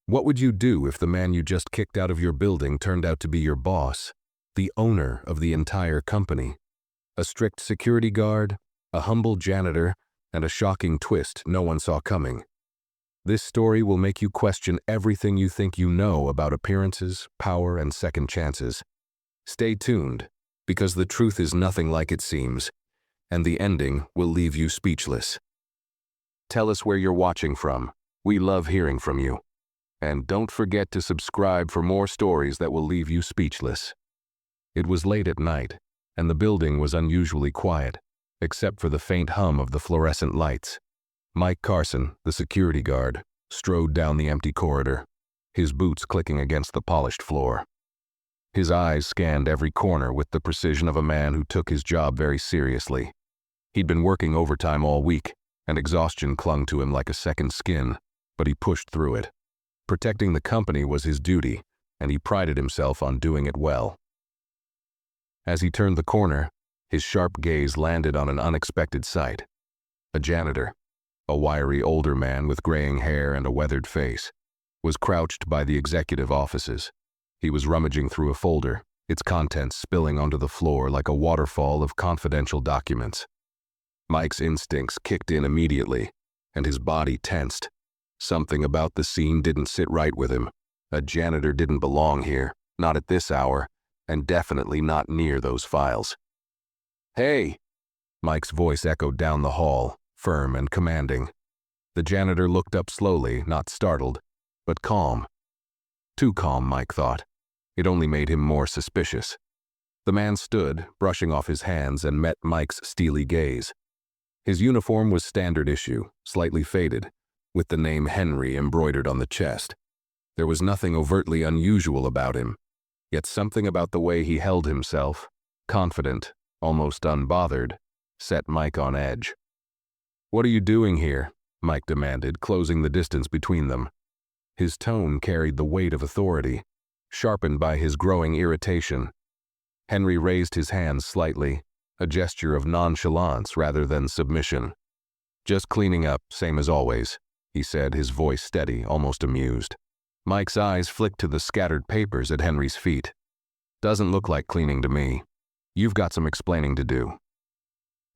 What would you do if the man you just kicked out of your building turned out to be your boss, the owner of the entire company? A strict security guard, a humble janitor, and a shocking twist no one saw coming. This story will make you question everything you think you know about appearances, power, and second chances. Stay tuned, because the truth is nothing like it seems, and the ending will leave you speechless. Tell us where you're watching from. We love hearing from you. And don't forget to subscribe for more stories that will leave you speechless. It was late at night, and the building was unusually quiet, except for the faint hum of the fluorescent lights. Mike Carson, the security guard, strode down the empty corridor, his boots clicking against the polished floor. His eyes scanned every corner with the precision of a man who took his job very seriously. He'd been working overtime all week, and exhaustion clung to him like a second skin, but he pushed through it. Protecting the company was his duty, and he prided himself on doing it well. As he turned the corner, his sharp gaze landed on an unexpected sight. A janitor, a wiry older man with graying hair and a weathered face, was crouched by the executive offices. He was rummaging through a folder, its contents spilling onto the floor like a waterfall of confidential documents. Mike's instincts kicked in immediately, and his body tensed. Something about the scene didn't sit right with him. A janitor didn't belong here, not at this hour, and definitely not near those files. "Hey!" Mike's voice echoed down the hall, firm and commanding. The janitor looked up slowly, not startled, but calm. Too calm, Mike thought. It only made him more suspicious. The man stood, brushing off his hands, and met Mike's steely gaze. His uniform was standard issue, slightly faded, with the name Henry embroidered on the chest. There was nothing overtly unusual about him, yet something about the way he held himself, confident, almost unbothered, set Mike on edge. "What are you doing here?" Mike demanded, closing the distance between them. His tone carried the weight of authority, sharpened by his growing irritation. Henry raised his hands slightly, a gesture of nonchalance rather than submission. "Just cleaning up, same as always," he said, his voice steady, almost amused. Mike's eyes flicked to the scattered papers at Henry's feet. "Doesn't look like cleaning to me. You've got some explaining to do."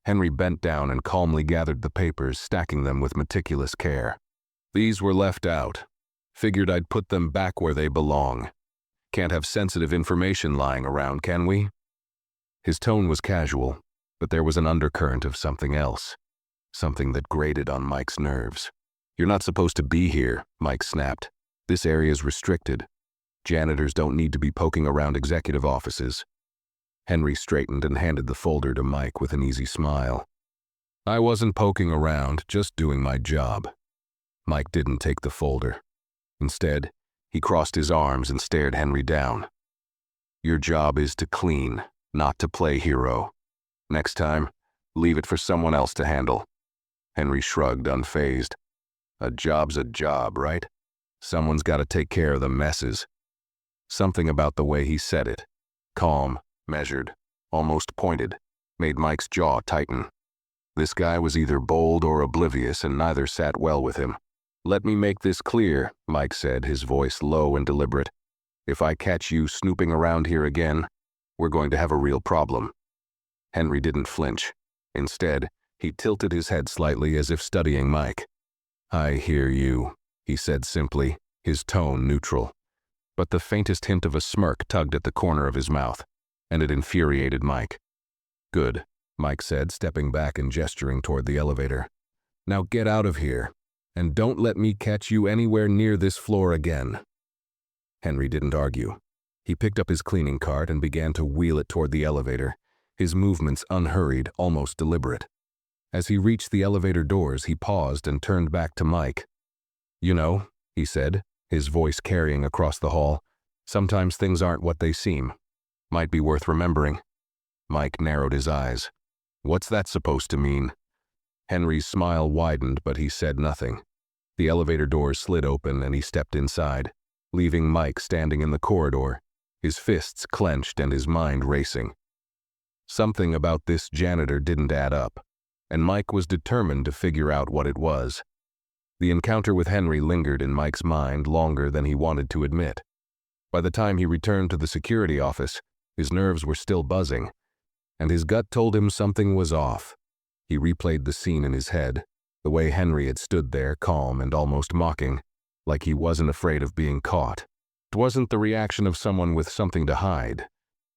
Henry bent down and calmly gathered the papers, stacking them with meticulous care. "These were left out. Figured I'd put them back where they belong. Can't have sensitive information lying around, can we?" His tone was casual, but there was an undercurrent of something else, something that grated on Mike's nerves. "You're not supposed to be here," Mike snapped. "This area's restricted. Janitors don't need to be poking around executive offices." Henry straightened and handed the folder to Mike with an easy smile. "I wasn't poking around, just doing my job." Mike didn't take the folder. Instead, he crossed his arms and stared Henry down. "Your job is to clean, not to play hero. Next time, leave it for someone else to handle." Henry shrugged, unfazed. "A job's a job, right? Someone's got to take care of the messes." Something about the way he said it, calm, measured, almost pointed, made Mike's jaw tighten. This guy was either bold or oblivious, and neither sat well with him. "Let me make this clear," Mike said, his voice low and deliberate. "If I catch you snooping around here again, we're going to have a real problem." Henry didn't flinch. Instead, he tilted his head slightly as if studying Mike. "I hear you," he said simply, his tone neutral. But the faintest hint of a smirk tugged at the corner of his mouth, and it infuriated Mike. "Good," Mike said, stepping back and gesturing toward the elevator. "Now get out of here, and don't let me catch you anywhere near this floor again." Henry didn't argue. He picked up his cleaning cart and began to wheel it toward the elevator, his movements unhurried, almost deliberate. As he reached the elevator doors, he paused and turned back to Mike. "You know," he said, his voice carrying across the hall, "sometimes things aren't what they seem. Might be worth remembering." Mike narrowed his eyes. "What's that supposed to mean?" Henry's smile widened, but he said nothing. The elevator doors slid open and he stepped inside, leaving Mike standing in the corridor, his fists clenched and his mind racing. Something about this janitor didn't add up, and Mike was determined to figure out what it was. The encounter with Henry lingered in Mike's mind longer than he wanted to admit. By the time he returned to the security office, his nerves were still buzzing, and his gut told him something was off. He replayed the scene in his head, the way Henry had stood there, calm and almost mocking, like he wasn't afraid of being caught. It wasn't the reaction of someone with something to hide,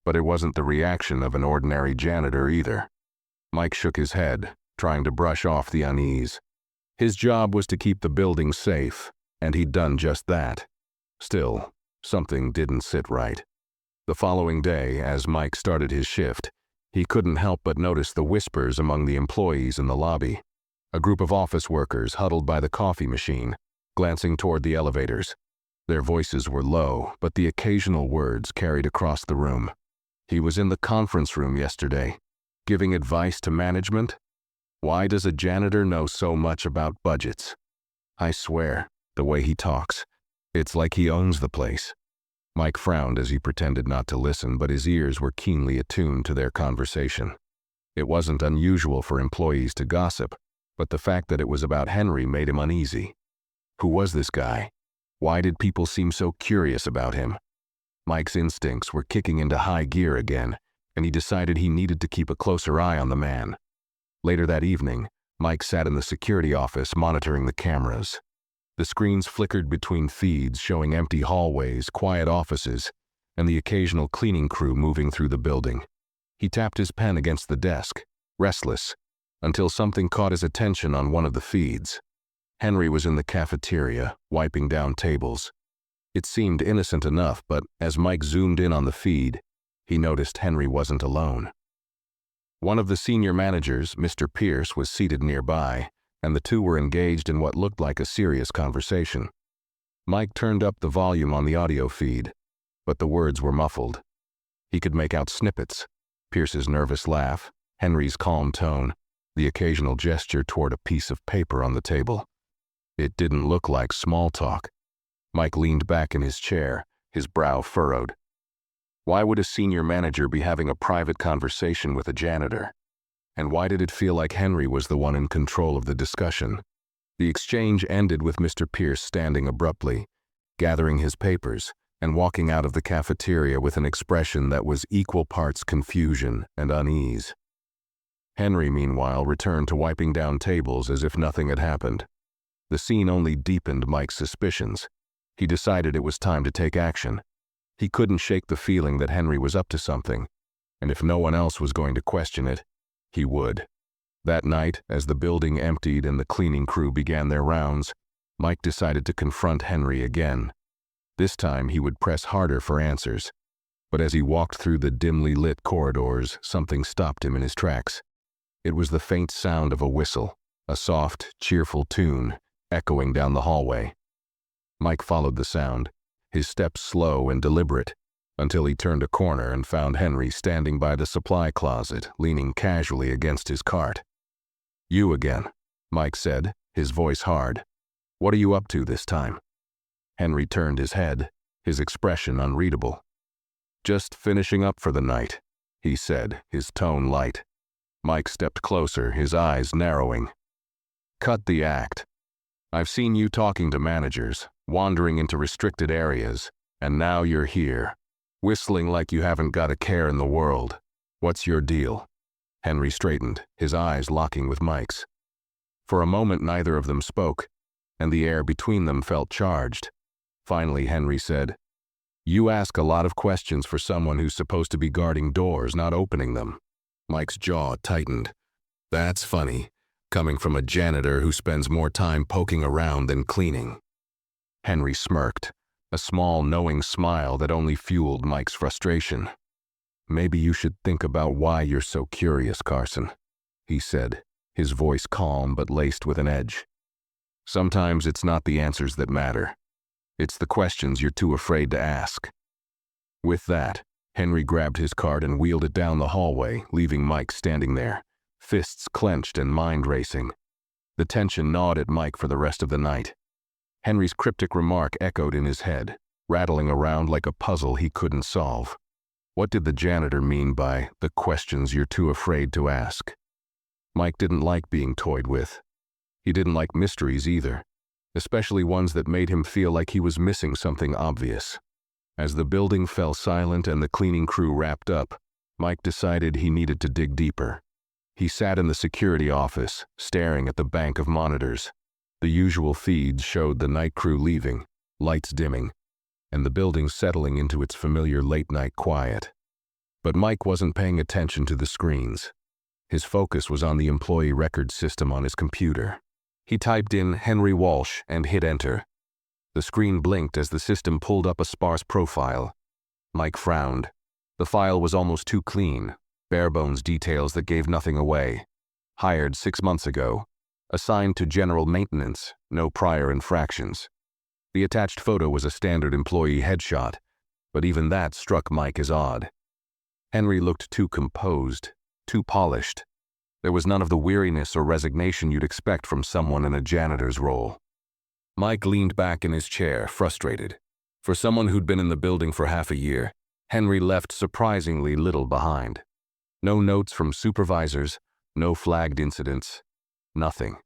but it wasn't the reaction of an ordinary janitor either. Mike shook his head, trying to brush off the unease. His job was to keep the building safe, and he'd done just that. Still, something didn't sit right. The following day, as Mike started his shift, he couldn't help but notice the whispers among the employees in the lobby. A group of office workers huddled by the coffee machine, glancing toward the elevators. Their voices were low, but the occasional words carried across the room. He was in the conference room yesterday, giving advice to management? Why does a janitor know so much about budgets? I swear, the way he talks, it's like he owns the place. Mike frowned as he pretended not to listen, but his ears were keenly attuned to their conversation. It wasn't unusual for employees to gossip, but the fact that it was about Henry made him uneasy. Who was this guy? Why did people seem so curious about him? Mike's instincts were kicking into high gear again, and he decided he needed to keep a closer eye on the man. Later that evening, Mike sat in the security office monitoring the cameras. The screens flickered between feeds showing empty hallways, quiet offices, and the occasional cleaning crew moving through the building. He tapped his pen against the desk, restless, until something caught his attention on one of the feeds. Henry was in the cafeteria, wiping down tables. It seemed innocent enough, but as Mike zoomed in on the feed, he noticed Henry wasn't alone. One of the senior managers, Mr. Pierce, was seated nearby, and the two were engaged in what looked like a serious conversation. Mike turned up the volume on the audio feed, but the words were muffled. He could make out snippets: Pierce's nervous laugh, Henry's calm tone, the occasional gesture toward a piece of paper on the table. It didn't look like small talk. Mike leaned back in his chair, his brow furrowed. Why would a senior manager be having a private conversation with a janitor? And why did it feel like Henry was the one in control of the discussion? The exchange ended with Mr. Pierce standing abruptly, gathering his papers, and walking out of the cafeteria with an expression that was equal parts confusion and unease. Henry, meanwhile, returned to wiping down tables as if nothing had happened. The scene only deepened Mike's suspicions. He decided it was time to take action. He couldn't shake the feeling that Henry was up to something, and if no one else was going to question it, he would. That night, as the building emptied and the cleaning crew began their rounds, Mike decided to confront Henry again. This time he would press harder for answers. But as he walked through the dimly lit corridors, something stopped him in his tracks. It was the faint sound of a whistle, a soft, cheerful tune, echoing down the hallway. Mike followed the sound, his steps slow and deliberate, until he turned a corner and found Henry standing by the supply closet, leaning casually against his cart. "You again," Mike said, his voice hard. "What are you up to this time?" Henry turned his head, his expression unreadable. "Just finishing up for the night," he said, his tone light. Mike stepped closer, his eyes narrowing. "Cut the act. I've seen you talking to managers, wandering into restricted areas, and now you're here, whistling like you haven't got a care in the world. What's your deal?" Henry straightened, his eyes locking with Mike's. For a moment neither of them spoke, and the air between them felt charged. Finally Henry said, "You ask a lot of questions for someone who's supposed to be guarding doors, not opening them." Mike's jaw tightened. "That's funny, coming from a janitor who spends more time poking around than cleaning." Henry smirked, a small, knowing smile that only fueled Mike's frustration. "Maybe you should think about why you're so curious, Carson," he said, his voice calm but laced with an edge. "Sometimes it's not the answers that matter. It's the questions you're too afraid to ask." With that, Henry grabbed his cart and wheeled it down the hallway, leaving Mike standing there, fists clenched and mind racing. The tension gnawed at Mike for the rest of the night. Henry's cryptic remark echoed in his head, rattling around like a puzzle he couldn't solve. What did the janitor mean by the questions you're too afraid to ask? Mike didn't like being toyed with. He didn't like mysteries either, especially ones that made him feel like he was missing something obvious. As the building fell silent and the cleaning crew wrapped up, Mike decided he needed to dig deeper. He sat in the security office, staring at the bank of monitors. The usual feeds showed the night crew leaving, lights dimming, and the building settling into its familiar late-night quiet. But Mike wasn't paying attention to the screens. His focus was on the employee record system on his computer. He typed in Henry Walsh and hit enter. The screen blinked as the system pulled up a sparse profile. Mike frowned. The file was almost too clean, bare-bones details that gave nothing away. Hired 6 months ago. Assigned to general maintenance, no prior infractions. The attached photo was a standard employee headshot, but even that struck Mike as odd. Henry looked too composed, too polished. There was none of the weariness or resignation you'd expect from someone in a janitor's role. Mike leaned back in his chair, frustrated. For someone who'd been in the building for half a year, Henry left surprisingly little behind. No notes from supervisors, no flagged incidents, nothing.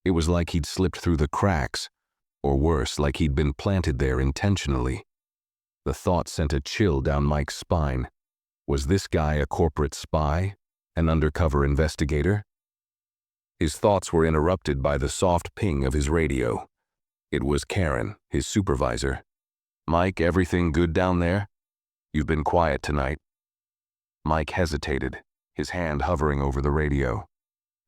It was like he'd slipped through the cracks, or worse, like he'd been planted there intentionally. The thought sent a chill down Mike's spine. Was this guy a corporate spy? An undercover investigator? His thoughts were interrupted by the soft ping of his radio. It was Karen, his supervisor. "Mike, everything good down there? You've been quiet tonight." Mike hesitated, his hand hovering over the radio.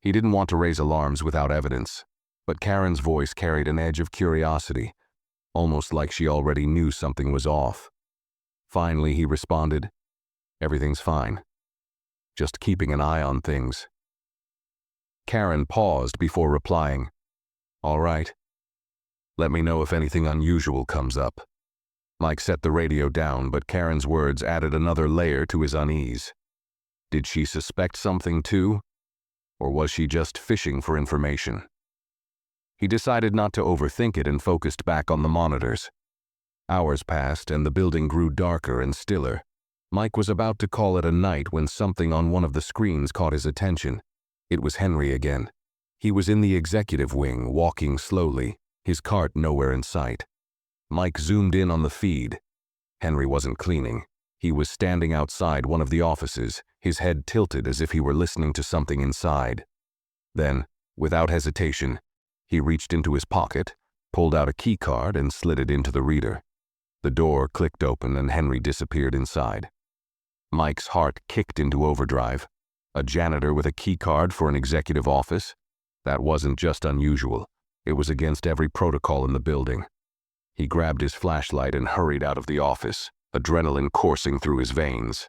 He didn't want to raise alarms without evidence, but Karen's voice carried an edge of curiosity, almost like she already knew something was off. Finally, he responded, "Everything's fine. Just keeping an eye on things." Karen paused before replying, "All right. Let me know if anything unusual comes up." Mike set the radio down, but Karen's words added another layer to his unease. Did she suspect something too? Or was she just fishing for information? He decided not to overthink it and focused back on the monitors. Hours passed and the building grew darker and stiller. Mike was about to call it a night when something on one of the screens caught his attention. It was Henry again. He was in the executive wing, walking slowly, his cart nowhere in sight. Mike zoomed in on the feed. Henry wasn't cleaning. He was standing outside one of the offices, his head tilted as if he were listening to something inside. Then, without hesitation, he reached into his pocket, pulled out a key card and slid it into the reader. The door clicked open and Henry disappeared inside. Mike's heart kicked into overdrive. A janitor with a key card for an executive office? That wasn't just unusual. It was against every protocol in the building. He grabbed his flashlight and hurried out of the office, adrenaline coursing through his veins.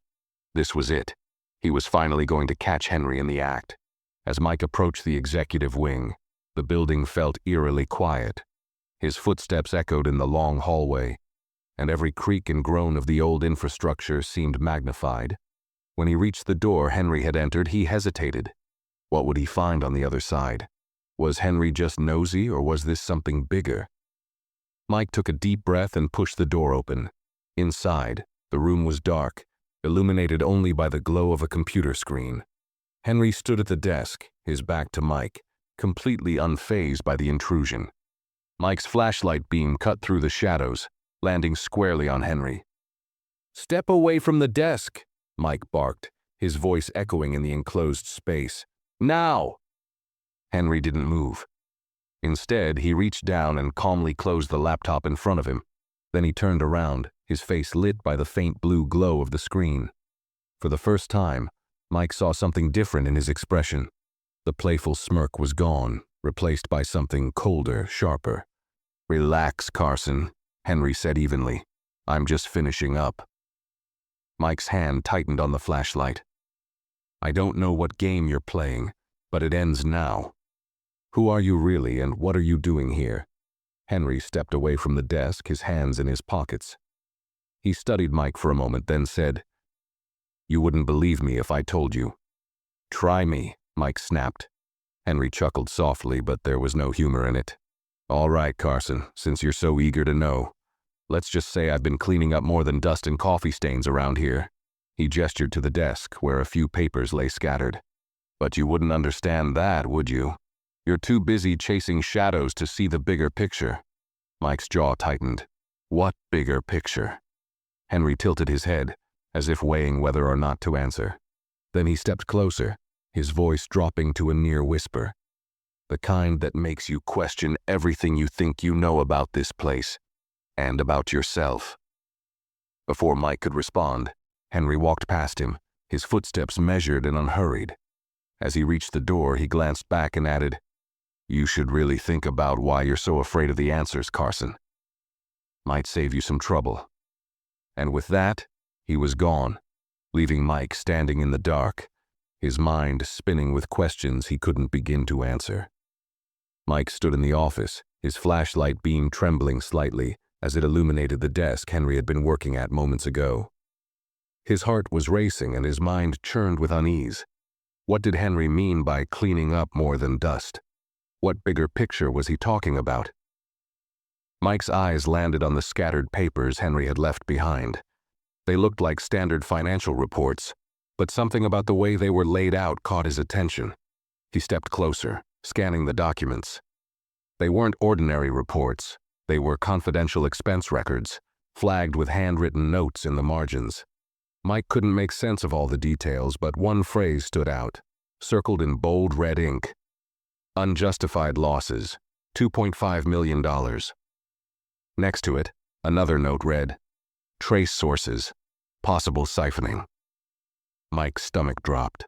This was it. He was finally going to catch Henry in the act. As Mike approached the executive wing, the building felt eerily quiet. His footsteps echoed in the long hallway, and every creak and groan of the old infrastructure seemed magnified. When he reached the door Henry had entered, he hesitated. What would he find on the other side? Was Henry just nosy, or was this something bigger? Mike took a deep breath and pushed the door open. Inside, the room was dark, illuminated only by the glow of a computer screen. Henry stood at the desk, his back to Mike, completely unfazed by the intrusion. Mike's flashlight beam cut through the shadows, landing squarely on Henry. "Step away from the desk," Mike barked, his voice echoing in the enclosed space. "Now!" Henry didn't move. Instead, he reached down and calmly closed the laptop in front of him. Then he turned around, his face lit by the faint blue glow of the screen. For the first time, Mike saw something different in his expression. The playful smirk was gone, replaced by something colder, sharper. "Relax, Carson," Henry said evenly. "I'm just finishing up." Mike's hand tightened on the flashlight. "I don't know what game you're playing, but it ends now. Who are you really, and what are you doing here?" Henry stepped away from the desk, his hands in his pockets. He studied Mike for a moment, then said, "You wouldn't believe me if I told you." "Try me," Mike snapped. Henry chuckled softly, but there was no humor in it. "All right, Carson, since you're so eager to know. Let's just say I've been cleaning up more than dust and coffee stains around here." He gestured to the desk, where a few papers lay scattered. "But you wouldn't understand that, would you?" You're too busy chasing shadows to see the bigger picture. Mike's jaw tightened. What bigger picture? Henry tilted his head, as if weighing whether or not to answer. Then he stepped closer, his voice dropping to a near whisper. The kind that makes you question everything you think you know about this place, and about yourself. Before Mike could respond, Henry walked past him, his footsteps measured and unhurried. As he reached the door, he glanced back and added, "You should really think about why you're so afraid of the answers, Carson. Might save you some trouble." And with that, he was gone, leaving Mike standing in the dark, his mind spinning with questions he couldn't begin to answer. Mike stood in the office, his flashlight beam trembling slightly as it illuminated the desk Henry had been working at moments ago. His heart was racing and his mind churned with unease. What did Henry mean by cleaning up more than dust? What bigger picture was he talking about? Mike's eyes landed on the scattered papers Henry had left behind. They looked like standard financial reports, but something about the way they were laid out caught his attention. He stepped closer, scanning the documents. They weren't ordinary reports. They were confidential expense records, flagged with handwritten notes in the margins. Mike couldn't make sense of all the details, but one phrase stood out, circled in bold red ink. Unjustified losses, $2.5 million. Next to it, another note read, Trace sources, possible siphoning. Mike's stomach dropped.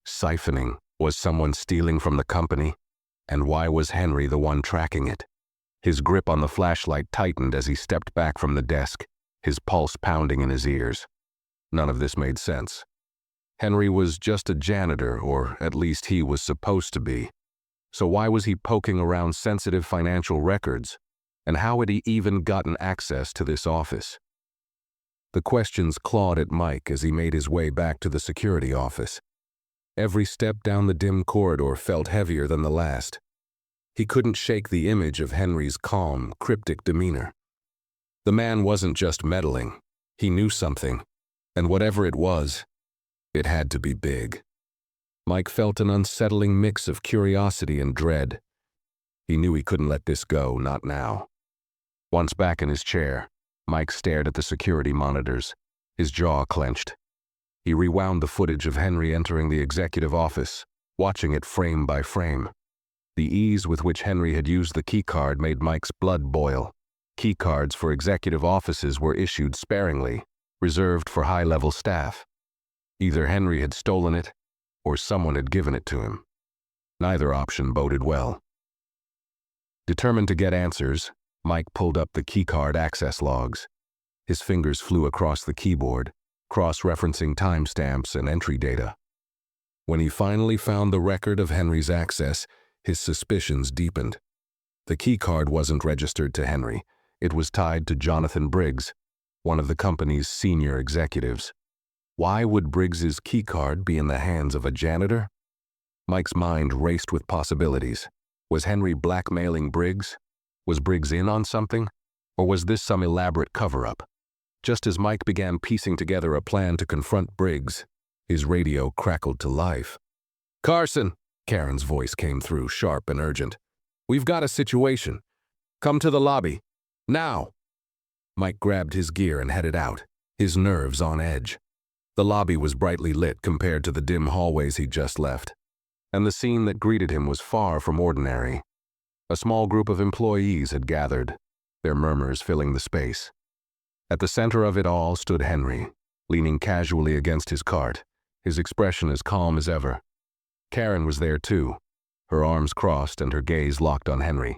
Siphoning? Was someone stealing from the company? And why was Henry the one tracking it? His grip on the flashlight tightened as he stepped back from the desk, his pulse pounding in his ears. None of this made sense. Henry was just a janitor, or at least he was supposed to be. So why was he poking around sensitive financial records? And how had he even gotten access to this office? The questions clawed at Mike as he made his way back to the security office. Every step down the dim corridor felt heavier than the last. He couldn't shake the image of Henry's calm, cryptic demeanor. The man wasn't just meddling. He knew something, and whatever it was, it had to be big. Mike felt an unsettling mix of curiosity and dread. He knew he couldn't let this go, not now. Once back in his chair, Mike stared at the security monitors, his jaw clenched. He rewound the footage of Henry entering the executive office, watching it frame by frame. The ease with which Henry had used the keycard made Mike's blood boil. Keycards for executive offices were issued sparingly, reserved for high-level staff. Either Henry had stolen it, or someone had given it to him. Neither option boded well. Determined to get answers, Mike pulled up the keycard access logs. His fingers flew across the keyboard, cross-referencing timestamps and entry data. When he finally found the record of Henry's access, his suspicions deepened. The keycard wasn't registered to Henry. It was tied to Jonathan Briggs, one of the company's senior executives. Why would Briggs's keycard be in the hands of a janitor? Mike's mind raced with possibilities. Was Henry blackmailing Briggs? Was Briggs in on something? Or was this some elaborate cover-up? Just as Mike began piecing together a plan to confront Briggs, his radio crackled to life. "Carson," Karen's voice came through, sharp and urgent. "We've got a situation. Come to the lobby. Now!" Mike grabbed his gear and headed out, his nerves on edge. The lobby was brightly lit compared to the dim hallways he'd just left, and the scene that greeted him was far from ordinary. A small group of employees had gathered, their murmurs filling the space. At the center of it all stood Henry, leaning casually against his cart, his expression as calm as ever. Karen was there too, her arms crossed and her gaze locked on Henry.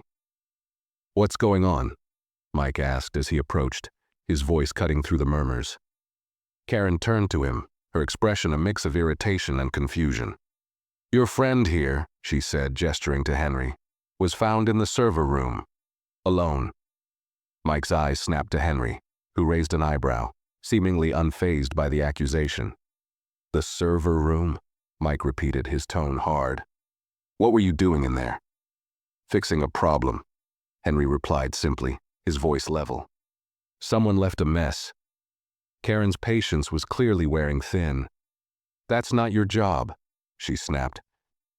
"What's going on?" Mike asked as he approached, his voice cutting through the murmurs. Karen turned to him, her expression a mix of irritation and confusion. "Your friend here," she said, gesturing to Henry, "was found in the server room, alone." Mike's eyes snapped to Henry, who raised an eyebrow, seemingly unfazed by the accusation. "The server room?" Mike repeated, his tone hard. "What were you doing in there?" "Fixing a problem," Henry replied simply, his voice level. "Someone left a mess." Karen's patience was clearly wearing thin. "That's not your job," she snapped.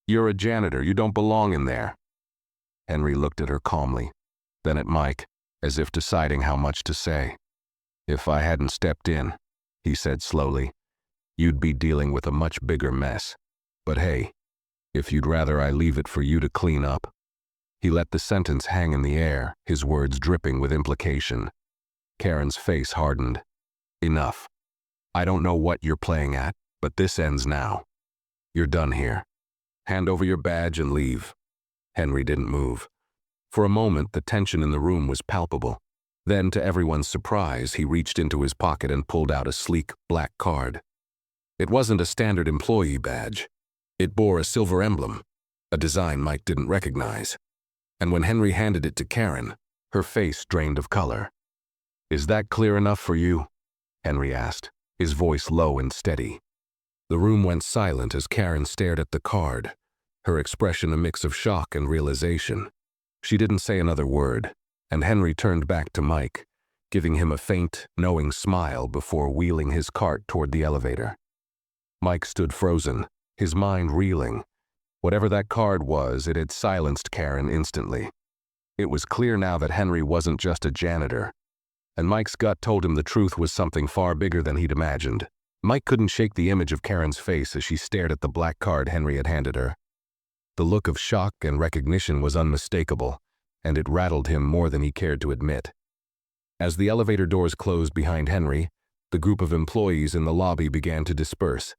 You're a janitor, you don't belong in there. Henry looked at her calmly, then at Mike, as if deciding how much to say. If I hadn't stepped in, he said slowly, you'd be dealing with a much bigger mess. But hey, if you'd rather I leave it for you to clean up. He let the sentence hang in the air, his words dripping with implication. Karen's face hardened. Enough. I don't know what you're playing at, but this ends now. You're done here. Hand over your badge and leave. Henry didn't move. For a moment, the tension in the room was palpable. Then, to everyone's surprise, he reached into his pocket and pulled out a sleek, black card. It wasn't a standard employee badge. It bore a silver emblem, a design Mike didn't recognize. And when Henry handed it to Karen, her face drained of color. Is that clear enough for you? Henry asked, his voice low and steady. The room went silent as Karen stared at the card, her expression a mix of shock and realization. She didn't say another word, and Henry turned back to Mike, giving him a faint, knowing smile before wheeling his cart toward the elevator. Mike stood frozen, his mind reeling. Whatever that card was, it had silenced Karen instantly. It was clear now that Henry wasn't just a janitor, and Mike's gut told him the truth was something far bigger than he'd imagined. Mike couldn't shake the image of Karen's face as she stared at the black card Henry had handed her. The look of shock and recognition was unmistakable, and it rattled him more than he cared to admit. As the elevator doors closed behind Henry, the group of employees in the lobby began to disperse,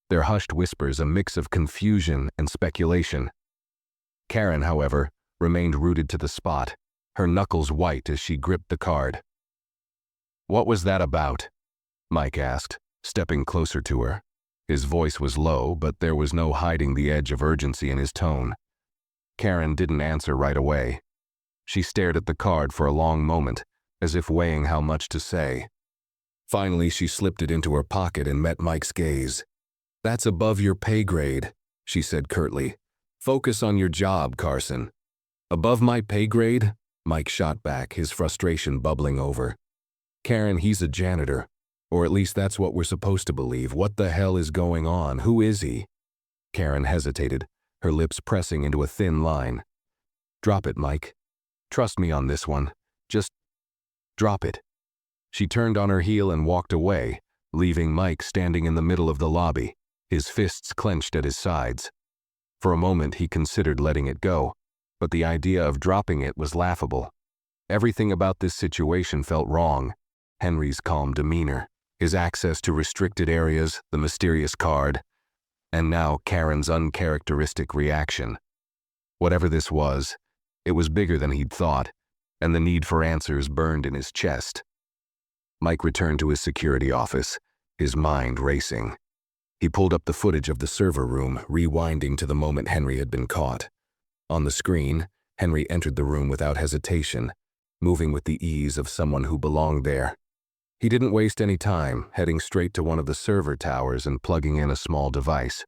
their hushed whispers a mix of confusion and speculation. Karen, however, remained rooted to the spot, her knuckles white as she gripped the card. What was that about? Mike asked, stepping closer to her. His voice was low, but there was no hiding the edge of urgency in his tone. Karen didn't answer right away. She stared at the card for a long moment, as if weighing how much to say. Finally, she slipped it into her pocket and met Mike's gaze. That's above your pay grade, she said curtly. Focus on your job, Carson. Above my pay grade? Mike shot back, his frustration bubbling over. Karen, he's a janitor. Or at least that's what we're supposed to believe. What the hell is going on? Who is he? Karen hesitated, her lips pressing into a thin line. Drop it, Mike. Trust me on this one. Just drop it. She turned on her heel and walked away, leaving Mike standing in the middle of the lobby, his fists clenched at his sides. For a moment he considered letting it go, but the idea of dropping it was laughable. Everything about this situation felt wrong. Henry's calm demeanor, his access to restricted areas, the mysterious card, and now Karen's uncharacteristic reaction. Whatever this was, it was bigger than he'd thought, and the need for answers burned in his chest. Mike returned to his security office, his mind racing. He pulled up the footage of the server room, rewinding to the moment Henry had been caught. On the screen, Henry entered the room without hesitation, moving with the ease of someone who belonged there. He didn't waste any time, heading straight to one of the server towers and plugging in a small device.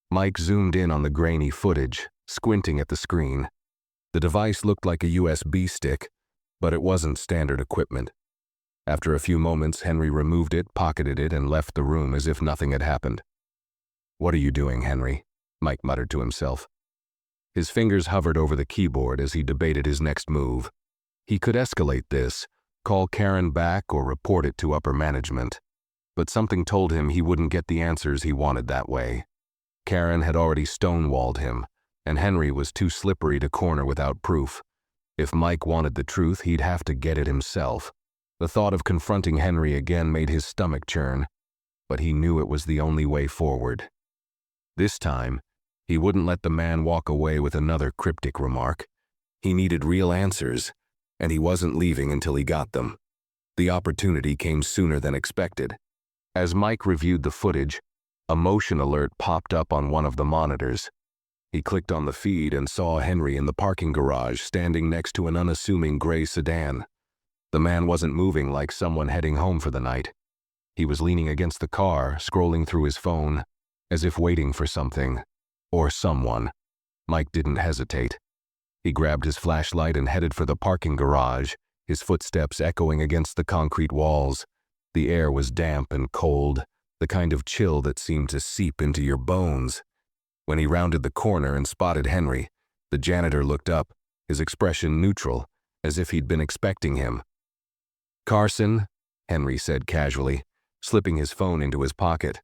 Mike zoomed in on the grainy footage, squinting at the screen. The device looked like a USB stick, but it wasn't standard equipment. After a few moments, Henry removed it, pocketed it, and left the room as if nothing had happened. What are you doing, Henry? Mike muttered to himself. His fingers hovered over the keyboard as he debated his next move. He could escalate this, call Karen back, or report it to upper management. But something told him he wouldn't get the answers he wanted that way. Karen had already stonewalled him, and Henry was too slippery to corner without proof. If Mike wanted the truth, he'd have to get it himself. The thought of confronting Henry again made his stomach churn, but he knew it was the only way forward. This time, he wouldn't let the man walk away with another cryptic remark. He needed real answers, and he wasn't leaving until he got them. The opportunity came sooner than expected. As Mike reviewed the footage, a motion alert popped up on one of the monitors. He clicked on the feed and saw Henry in the parking garage standing next to an unassuming gray sedan. The man wasn't moving like someone heading home for the night. He was leaning against the car, scrolling through his phone, as if waiting for something, or someone. Mike didn't hesitate. He grabbed his flashlight and headed for the parking garage, his footsteps echoing against the concrete walls. The air was damp and cold, the kind of chill that seemed to seep into your bones. When he rounded the corner and spotted Henry, the janitor looked up, his expression neutral, as if he'd been expecting him. "Carson," Henry said casually, slipping his phone into his pocket.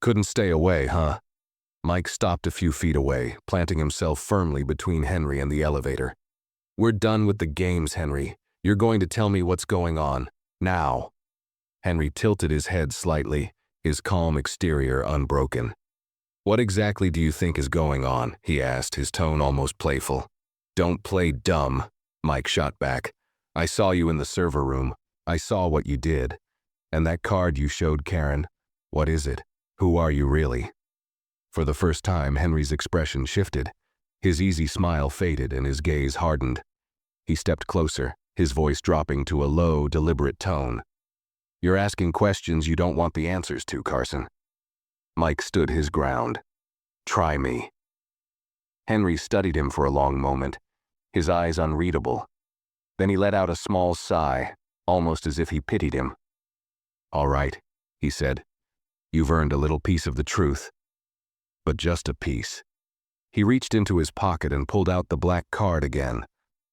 "Couldn't stay away, huh?" Mike stopped a few feet away, planting himself firmly between Henry and the elevator. "We're done with the games, Henry. You're going to tell me what's going on. Now." Henry tilted his head slightly, his calm exterior unbroken. "What exactly do you think is going on?" he asked, his tone almost playful. "Don't play dumb," Mike shot back. "I saw you in the server room. I saw what you did. And that card you showed Karen, what is it? Who are you really?" For the first time, Henry's expression shifted. His easy smile faded and his gaze hardened. He stepped closer, his voice dropping to a low, deliberate tone. "You're asking questions you don't want the answers to, Carson." Mike stood his ground. "Try me." Henry studied him for a long moment, his eyes unreadable. Then he let out a small sigh, almost as if he pitied him. "All right," he said. "You've earned a little piece of the truth. But just a piece." He reached into his pocket and pulled out the black card again,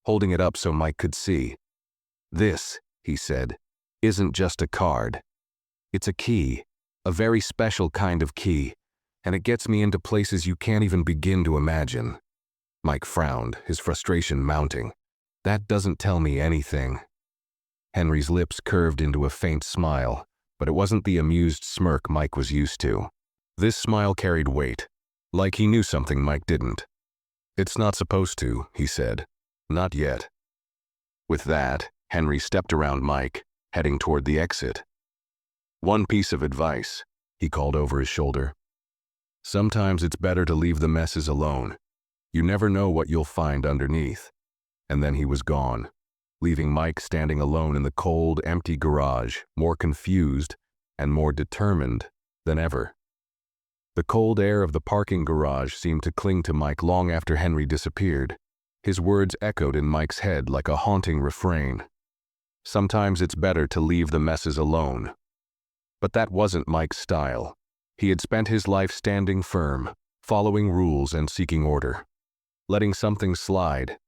holding it up so Mike could see. "This," he said, "isn't just a card. It's a key, a very special kind of key, and it gets me into places you can't even begin to imagine." Mike frowned, his frustration mounting. "That doesn't tell me anything." Henry's lips curved into a faint smile, but it wasn't the amused smirk Mike was used to. This smile carried weight, like he knew something Mike didn't. "It's not supposed to," he said. "Not yet." With that, Henry stepped around Mike, heading toward the exit. "One piece of advice," he called over his shoulder. "Sometimes it's better to leave the messes alone. You never know what you'll find underneath." And then he was gone, leaving Mike standing alone in the cold, empty garage, more confused and more determined than ever. The cold air of the parking garage seemed to cling to Mike long after Henry disappeared. His words echoed in Mike's head like a haunting refrain. Sometimes it's better to leave the messes alone. But that wasn't Mike's style. He had spent his life standing firm, following rules and seeking order. Letting something slide,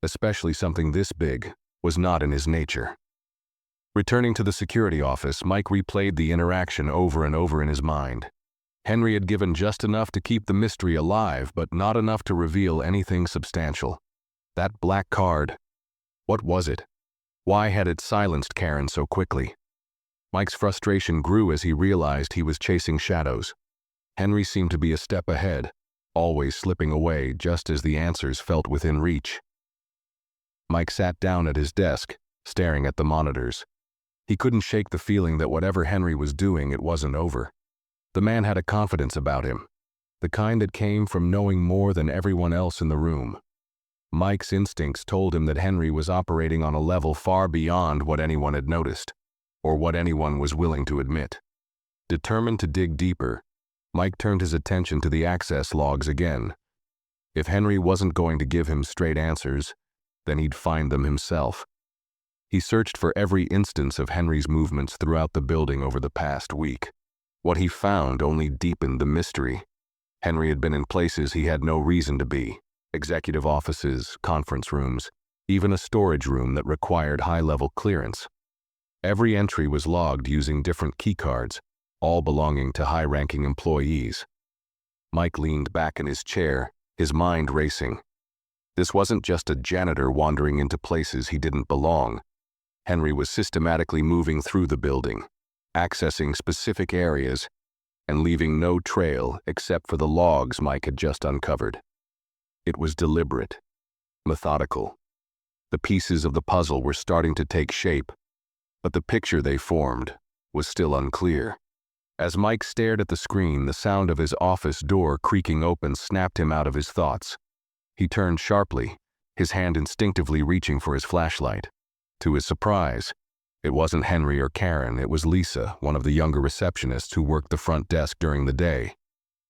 especially something this big, was not in his nature. Returning to the security office, Mike replayed the interaction over and over in his mind. Henry had given just enough to keep the mystery alive, but not enough to reveal anything substantial. That black card. What was it? Why had it silenced Karen so quickly? Mike's frustration grew as he realized he was chasing shadows. Henry seemed to be a step ahead, always slipping away just as the answers felt within reach. Mike sat down at his desk, staring at the monitors. He couldn't shake the feeling that whatever Henry was doing, it wasn't over. The man had a confidence about him, the kind that came from knowing more than everyone else in the room. Mike's instincts told him that Henry was operating on a level far beyond what anyone had noticed, or what anyone was willing to admit. Determined to dig deeper, Mike turned his attention to the access logs again. If Henry wasn't going to give him straight answers, then he'd find them himself. He searched for every instance of Henry's movements throughout the building over the past week. What he found only deepened the mystery. Henry had been in places he had no reason to be. Executive offices, conference rooms, even a storage room that required high-level clearance. Every entry was logged using different keycards, all belonging to high-ranking employees. Mike leaned back in his chair, his mind racing. This wasn't just a janitor wandering into places he didn't belong. Henry was systematically moving through the building, accessing specific areas, and leaving no trail except for the logs Mike had just uncovered. It was deliberate, methodical. The pieces of the puzzle were starting to take shape, but the picture they formed was still unclear. As Mike stared at the screen, the sound of his office door creaking open snapped him out of his thoughts. He turned sharply, his hand instinctively reaching for his flashlight. To his surprise, it wasn't Henry or Karen, it was Lisa, one of the younger receptionists who worked the front desk during the day.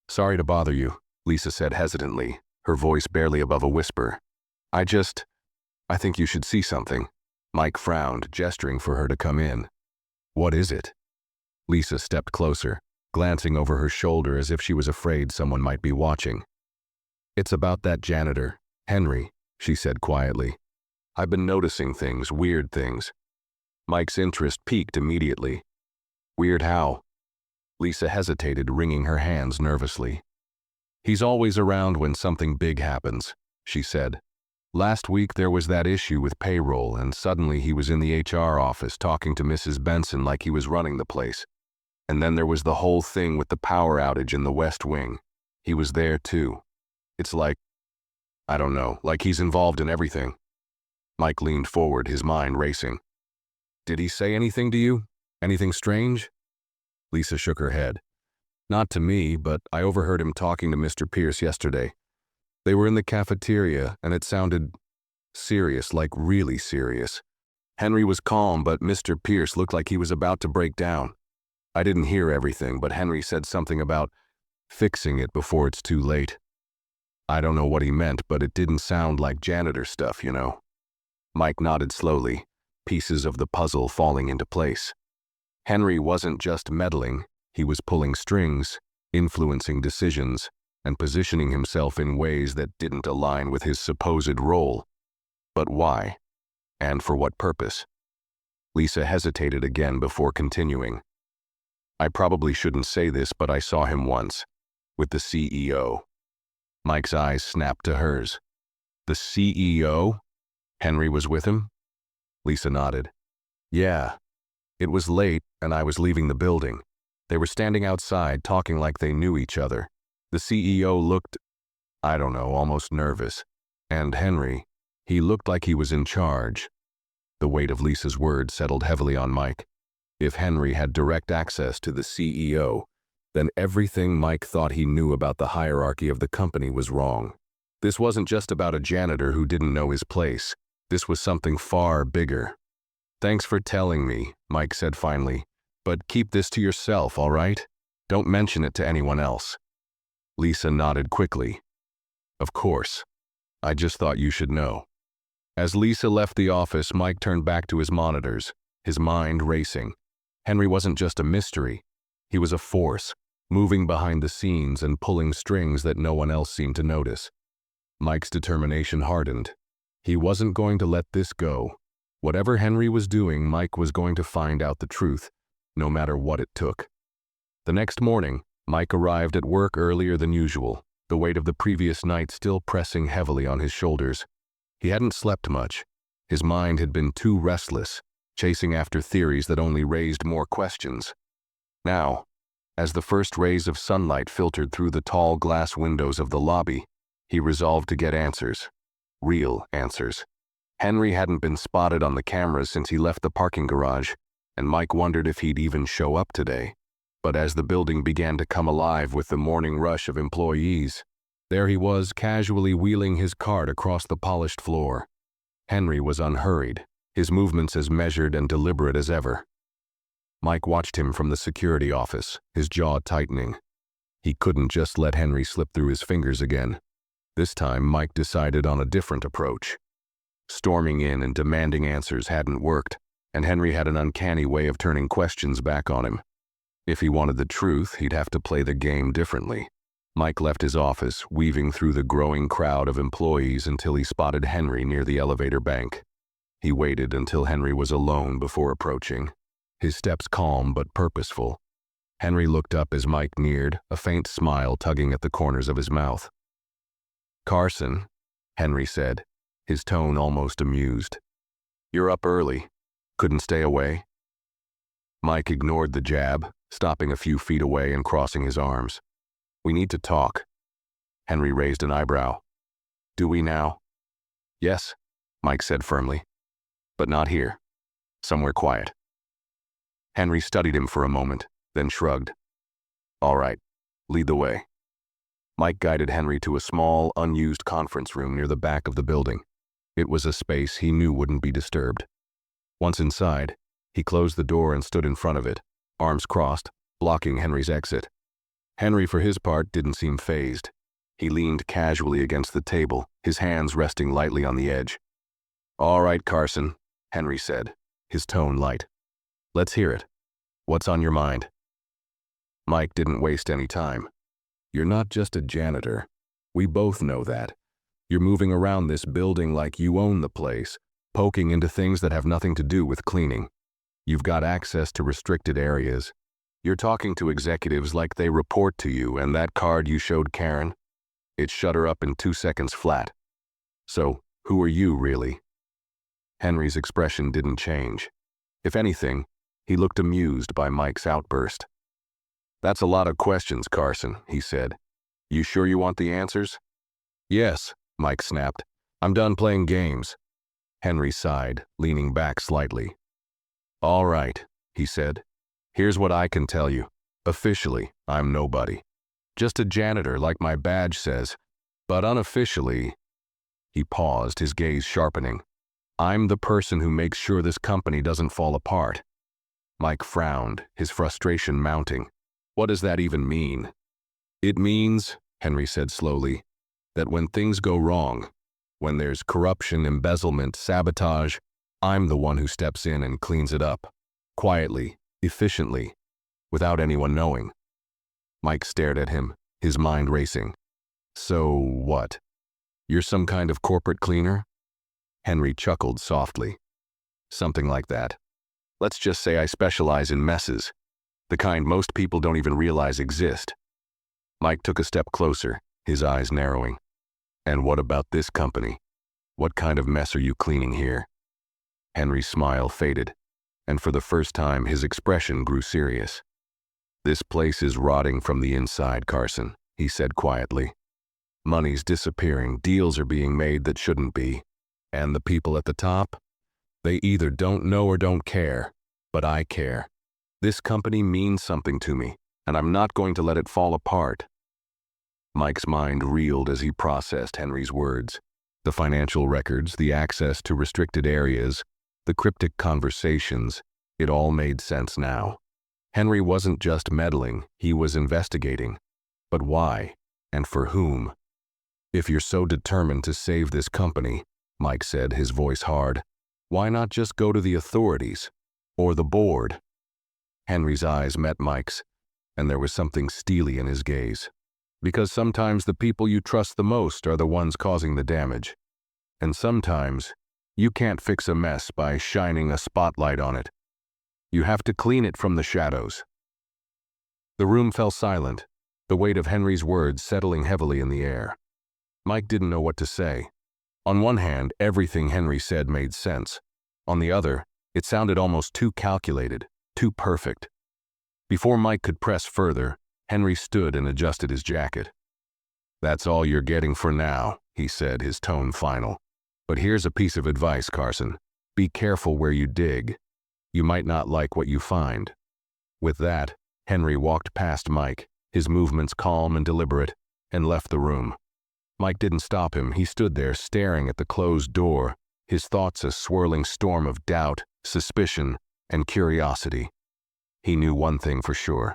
"Sorry to bother you," Lisa said hesitantly, her voice barely above a whisper. I think you should see something." Mike frowned, gesturing for her to come in. "What is it?" Lisa stepped closer, glancing over her shoulder as if she was afraid someone might be watching. It's about that janitor, Henry, she said quietly. I've been noticing things, weird things. Mike's interest peaked immediately. Weird how? Lisa hesitated, wringing her hands nervously. He's always around when something big happens, she said. Last week there was that issue with payroll, and suddenly he was in the HR office talking to Mrs. Benson like he was running the place. And then there was the whole thing with the power outage in the West Wing. He was there too. It's like, I don't know, like he's involved in everything. Mike leaned forward, his mind racing. Did he say anything to you? Anything strange? Lisa shook her head. Not to me, but I overheard him talking to Mr. Pierce yesterday. They were in the cafeteria, and it sounded serious, like really serious. Henry was calm, but Mr. Pierce looked like he was about to break down. I didn't hear everything, but Henry said something about fixing it before it's too late. I don't know what he meant, but it didn't sound like janitor stuff, you know. Mike nodded slowly, pieces of the puzzle falling into place. Henry wasn't just meddling, he was pulling strings, influencing decisions, and positioning himself in ways that didn't align with his supposed role. But why? And for what purpose? Lisa hesitated again before continuing. I probably shouldn't say this, but I saw him once, with the CEO. Mike's eyes snapped to hers. The CEO? Henry was with him? Lisa nodded. Yeah. It was late, and I was leaving the building. They were standing outside, talking like they knew each other. The CEO looked, I don't know, almost nervous. And Henry, he looked like he was in charge. The weight of Lisa's words settled heavily on Mike. If Henry had direct access to the CEO, then everything Mike thought he knew about the hierarchy of the company was wrong. This wasn't just about a janitor who didn't know his place. This was something far bigger. Thanks for telling me, Mike said finally, but keep this to yourself, all right? Don't mention it to anyone else. Lisa nodded quickly. Of course. I just thought you should know. As Lisa left the office, Mike turned back to his monitors, his mind racing. Henry wasn't just a mystery. He was a force, moving behind the scenes and pulling strings that no one else seemed to notice. Mike's determination hardened. He wasn't going to let this go. Whatever Henry was doing, Mike was going to find out the truth, no matter what it took. The next morning, Mike arrived at work earlier than usual, the weight of the previous night still pressing heavily on his shoulders. He hadn't slept much. His mind had been too restless, chasing after theories that only raised more questions. Now, as the first rays of sunlight filtered through the tall glass windows of the lobby, he resolved to get answers. Real answers. Henry hadn't been spotted on the cameras since he left the parking garage, and Mike wondered if he'd even show up today. But as the building began to come alive with the morning rush of employees, there he was casually wheeling his cart across the polished floor. Henry was unhurried, his movements as measured and deliberate as ever. Mike watched him from the security office, his jaw tightening. He couldn't just let Henry slip through his fingers again. This time, Mike decided on a different approach. Storming in and demanding answers hadn't worked, and Henry had an uncanny way of turning questions back on him. If he wanted the truth, he'd have to play the game differently. Mike left his office, weaving through the growing crowd of employees until he spotted Henry near the elevator bank. He waited until Henry was alone before approaching, his steps calm but purposeful. Henry looked up as Mike neared, a faint smile tugging at the corners of his mouth. "Carson," Henry said, his tone almost amused. "You're up early. Couldn't stay away?" Mike ignored the jab, stopping a few feet away and crossing his arms. "We need to talk." Henry raised an eyebrow. "Do we now?" "Yes," Mike said firmly. "But not here. Somewhere quiet." Henry studied him for a moment, then shrugged. "All right, lead the way." Mike guided Henry to a small, unused conference room near the back of the building. It was a space he knew wouldn't be disturbed. Once inside, he closed the door and stood in front of it, arms crossed, blocking Henry's exit. Henry, for his part, didn't seem fazed. He leaned casually against the table, his hands resting lightly on the edge. "All right, Carson," Henry said, his tone light. "Let's hear it. What's on your mind?" Mike didn't waste any time. "You're not just a janitor. We both know that. You're moving around this building like you own the place, poking into things that have nothing to do with cleaning. You've got access to restricted areas. You're talking to executives like they report to you, and that card you showed Karen? It shut her up in 2 seconds flat. So, who are you, really? Henry's expression didn't change. If anything, he looked amused by Mike's outburst. That's a lot of questions, Carson, he said. You sure you want the answers? Yes, Mike snapped. I'm done playing games. Henry sighed, leaning back slightly. All right, he said. Here's what I can tell you. Officially, I'm nobody. Just a janitor like my badge says. But unofficially, he paused, his gaze sharpening. I'm the person who makes sure this company doesn't fall apart. Mike frowned, his frustration mounting. What does that even mean? It means, Henry said slowly, that when things go wrong, when there's corruption, embezzlement, sabotage, I'm the one who steps in and cleans it up. Quietly, efficiently, without anyone knowing. Mike stared at him, his mind racing. So what? You're some kind of corporate cleaner? Henry chuckled softly. Something like that. Let's just say I specialize in messes, the kind most people don't even realize exist. Mike took a step closer, his eyes narrowing. And what about this company? What kind of mess are you cleaning here? Henry's smile faded, and for the first time his expression grew serious. This place is rotting from the inside, Carson, he said quietly. Money's disappearing, deals are being made that shouldn't be. And the people at the top? They either don't know or don't care, but I care. This company means something to me, and I'm not going to let it fall apart. Mike's mind reeled as he processed Henry's words. The financial records, the access to restricted areas, the cryptic conversations, it all made sense now. Henry wasn't just meddling, he was investigating. But why? And for whom? If you're so determined to save this company, Mike said, his voice hard, why not just go to the authorities? Or the board? Henry's eyes met Mike's, and there was something steely in his gaze. Because sometimes the people you trust the most are the ones causing the damage. And sometimes, you can't fix a mess by shining a spotlight on it. You have to clean it from the shadows. The room fell silent, the weight of Henry's words settling heavily in the air. Mike didn't know what to say. On one hand, everything Henry said made sense. On the other, it sounded almost too calculated, too perfect. Before Mike could press further, Henry stood and adjusted his jacket. That's all you're getting for now, he said, his tone final. But here's a piece of advice, Carson. Be careful where you dig. You might not like what you find. With that, Henry walked past Mike, his movements calm and deliberate, and left the room. Mike didn't stop him. He stood there staring at the closed door, his thoughts a swirling storm of doubt, suspicion, and curiosity. He knew one thing for sure.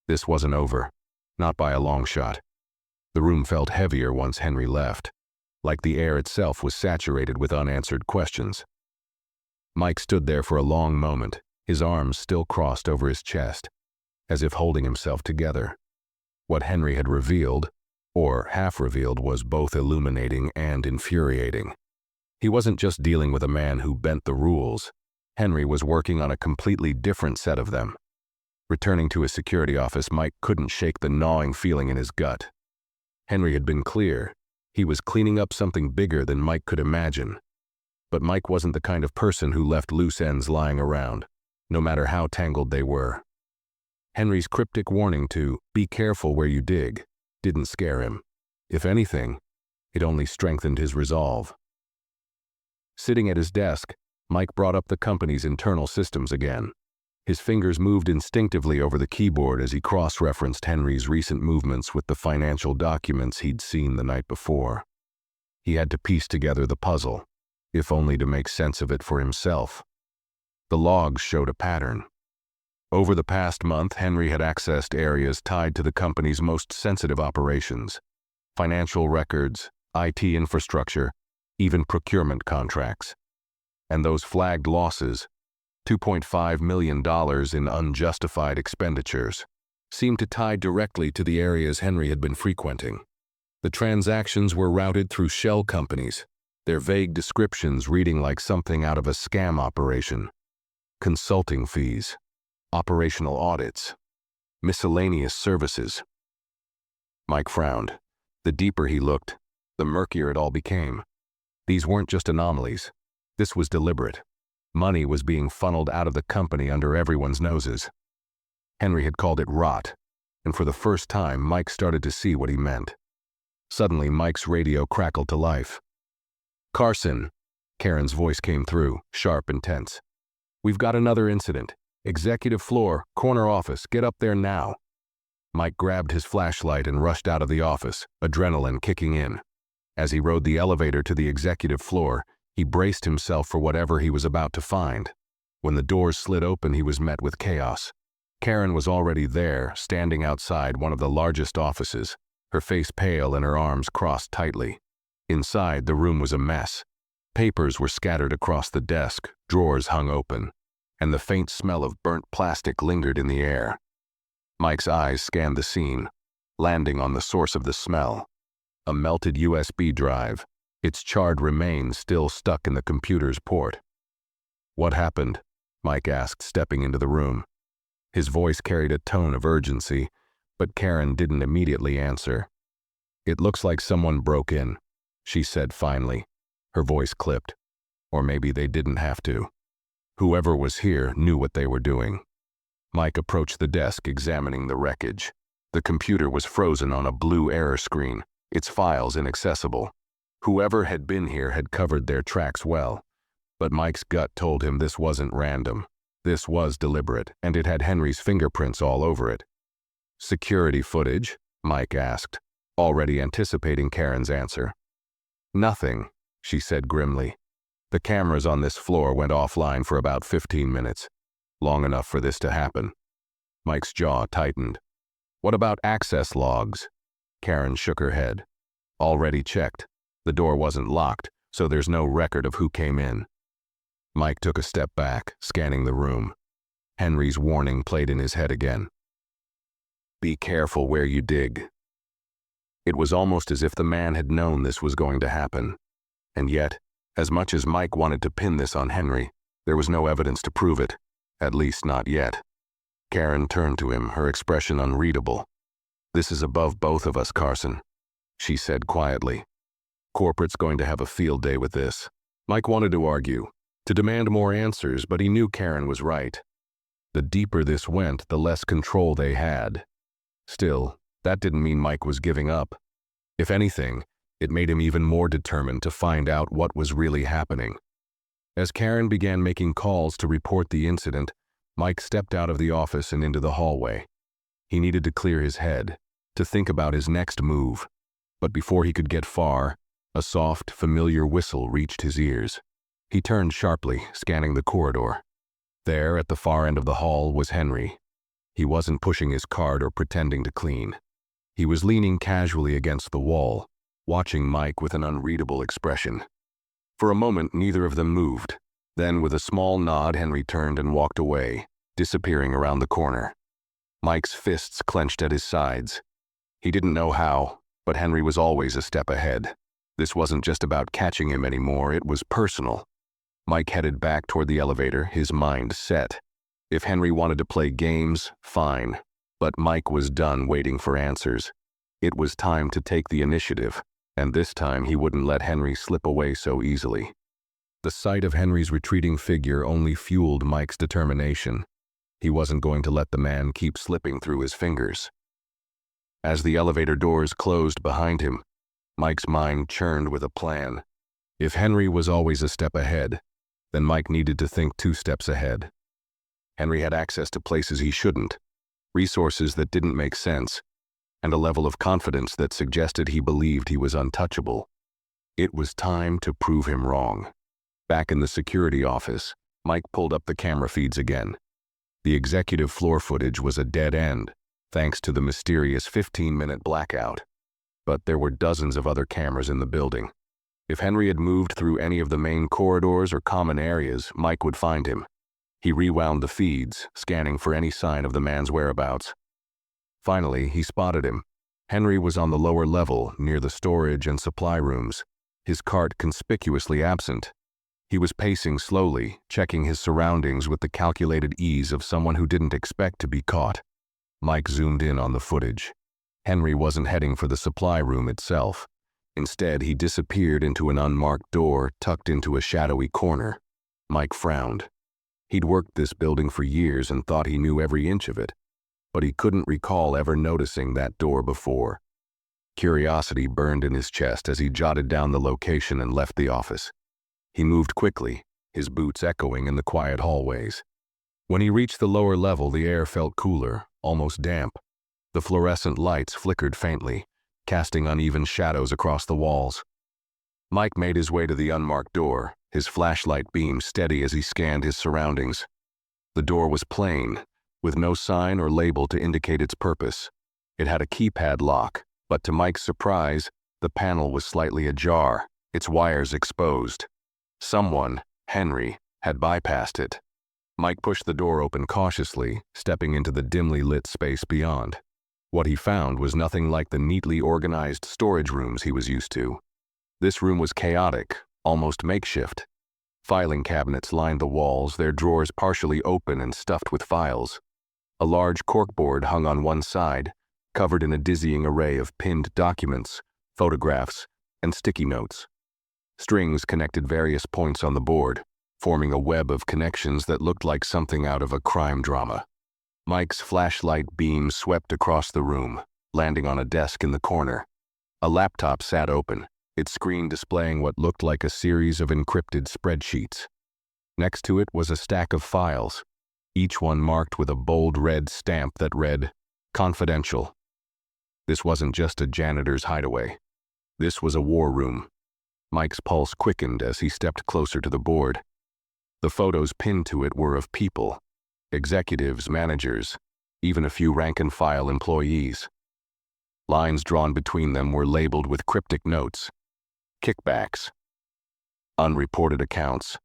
This wasn't over, not by a long shot. The room felt heavier once Henry left, like the air itself was saturated with unanswered questions. Mike stood there for a long moment, his arms still crossed over his chest, as if holding himself together. What Henry had revealed, or half-revealed, was both illuminating and infuriating. He wasn't just dealing with a man who bent the rules. Henry was working on a completely different set of them. Returning to his security office, Mike couldn't shake the gnawing feeling in his gut. Henry had been clear. He was cleaning up something bigger than Mike could imagine. But Mike wasn't the kind of person who left loose ends lying around, no matter how tangled they were. Henry's cryptic warning to be careful where you dig didn't scare him. If anything, it only strengthened his resolve. Sitting at his desk, Mike brought up the company's internal systems again. His fingers moved instinctively over the keyboard as he cross-referenced Henry's recent movements with the financial documents he'd seen the night before. He had to piece together the puzzle, if only to make sense of it for himself. The logs showed a pattern. Over the past month, Henry had accessed areas tied to the company's most sensitive operations: financial records, IT infrastructure, even procurement contracts. And those flagged losses, $2.5 million in unjustified expenditures, seemed to tie directly to the areas Henry had been frequenting. The transactions were routed through shell companies, their vague descriptions reading like something out of a scam operation. Consulting fees, operational audits, miscellaneous services. Mike frowned. The deeper he looked, the murkier it all became. These weren't just anomalies. This was deliberate. Money was being funneled out of the company under everyone's noses. Henry had called it rot, and for the first time, Mike started to see what he meant. Suddenly, Mike's radio crackled to life. "Carson," Karen's voice came through, sharp and tense. "We've got another incident. Executive floor, corner office, get up there now." Mike grabbed his flashlight and rushed out of the office, adrenaline kicking in. As he rode the elevator to the executive floor, he braced himself for whatever he was about to find. When the doors slid open, he was met with chaos. Karen was already there, standing outside one of the largest offices, her face pale and her arms crossed tightly. Inside, the room was a mess. Papers were scattered across the desk, drawers hung open, and the faint smell of burnt plastic lingered in the air. Mike's eyes scanned the scene, landing on the source of the smell. A melted USB drive, its charred remains still stuck in the computer's port. "What happened?" Mike asked, stepping into the room. His voice carried a tone of urgency, but Karen didn't immediately answer. "It looks like someone broke in," she said finally. Her voice clipped. Or maybe they didn't have to. Whoever was here knew what they were doing. Mike approached the desk, examining the wreckage. The computer was frozen on a blue error screen, its files inaccessible. Whoever had been here had covered their tracks well. But Mike's gut told him this wasn't random. This was deliberate, and it had Henry's fingerprints all over it. "Security footage?" Mike asked, already anticipating Karen's answer. "Nothing," she said grimly. "The cameras on this floor went offline for about 15 minutes. Long enough for this to happen." Mike's jaw tightened. "What about access logs?" Karen shook her head. "Already checked. The door wasn't locked, so there's no record of who came in." Mike took a step back, scanning the room. Henry's warning played in his head again. "Be careful where you dig." It was almost as if the man had known this was going to happen. And yet, as much as Mike wanted to pin this on Henry, there was no evidence to prove it, at least not yet. Karen turned to him, her expression unreadable. "This is above both of us, Carson," she said quietly. "Corporate's going to have a field day with this." Mike wanted to argue, to demand more answers, but he knew Karen was right. The deeper this went, the less control they had. Still, that didn't mean Mike was giving up. If anything, it made him even more determined to find out what was really happening. As Karen began making calls to report the incident, Mike stepped out of the office and into the hallway. He needed to clear his head, to think about his next move. But before he could get far, a soft, familiar whistle reached his ears. He turned sharply, scanning the corridor. There, at the far end of the hall, was Henry. He wasn't pushing his cart or pretending to clean. He was leaning casually against the wall, watching Mike with an unreadable expression. For a moment, neither of them moved. Then, with a small nod, Henry turned and walked away, disappearing around the corner. Mike's fists clenched at his sides. He didn't know how, but Henry was always a step ahead. This wasn't just about catching him anymore, it was personal. Mike headed back toward the elevator, his mind set. If Henry wanted to play games, fine. But Mike was done waiting for answers. It was time to take the initiative, and this time he wouldn't let Henry slip away so easily. The sight of Henry's retreating figure only fueled Mike's determination. He wasn't going to let the man keep slipping through his fingers. As the elevator doors closed behind him, Mike's mind churned with a plan. If Henry was always a step ahead, then Mike needed to think 2 steps ahead. Henry had access to places he shouldn't, resources that didn't make sense, and a level of confidence that suggested he believed he was untouchable. It was time to prove him wrong. Back in the security office, Mike pulled up the camera feeds again. The executive floor footage was a dead end, thanks to the mysterious 15-minute blackout. But there were dozens of other cameras in the building. If Henry had moved through any of the main corridors or common areas, Mike would find him. He rewound the feeds, scanning for any sign of the man's whereabouts. Finally, he spotted him, Henry was on the lower level, near the storage and supply rooms, his cart conspicuously absent. He was pacing slowly, checking his surroundings with the calculated ease of someone who didn't expect to be caught. Mike zoomed in on the footage. Henry wasn't heading for the supply room itself. Instead, he disappeared into an unmarked door tucked into a shadowy corner. Mike frowned. He'd worked this building for years and thought he knew every inch of it, but he couldn't recall ever noticing that door before. Curiosity burned in his chest as he jotted down the location and left the office. He moved quickly, his boots echoing in the quiet hallways. When he reached the lower level, the air felt cooler, almost damp. The fluorescent lights flickered faintly, casting uneven shadows across the walls. Mike made his way to the unmarked door, his flashlight beam steady as he scanned his surroundings. The door was plain, with no sign or label to indicate its purpose. It had a keypad lock, but to Mike's surprise, the panel was slightly ajar, its wires exposed. Someone, Henry, had bypassed it. Mike pushed the door open cautiously, stepping into the dimly lit space beyond. What he found was nothing like the neatly organized storage rooms he was used to. This room was chaotic, almost makeshift. Filing cabinets lined the walls, their drawers partially open and stuffed with files. A large corkboard hung on one side, covered in a dizzying array of pinned documents, photographs, and sticky notes. Strings connected various points on the board, forming a web of connections that looked like something out of a crime drama. Mike's flashlight beam swept across the room, landing on a desk in the corner. A laptop sat open, its screen displaying what looked like a series of encrypted spreadsheets. Next to it was a stack of files, each one marked with a bold red stamp that read, "Confidential." This wasn't just a janitor's hideaway. This was a war room. Mike's pulse quickened as he stepped closer to the board. The photos pinned to it were of people, executives, managers, even a few rank-and-file employees. Lines drawn between them were labeled with cryptic notes: kickbacks, unreported accounts,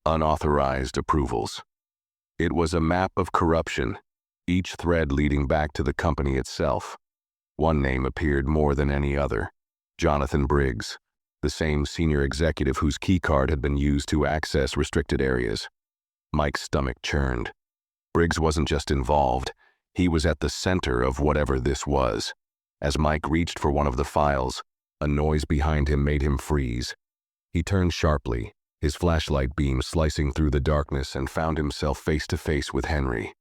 unauthorized approvals. It was a map of corruption, each thread leading back to the company itself. One name appeared more than any other: Jonathan Briggs, the same senior executive whose keycard had been used to access restricted areas. Mike's stomach churned. Briggs wasn't just involved, he was at the center of whatever this was. As Mike reached for one of the files, a noise behind him made him freeze. He turned sharply, his flashlight beam slicing through the darkness, and found himself face to face with Henry.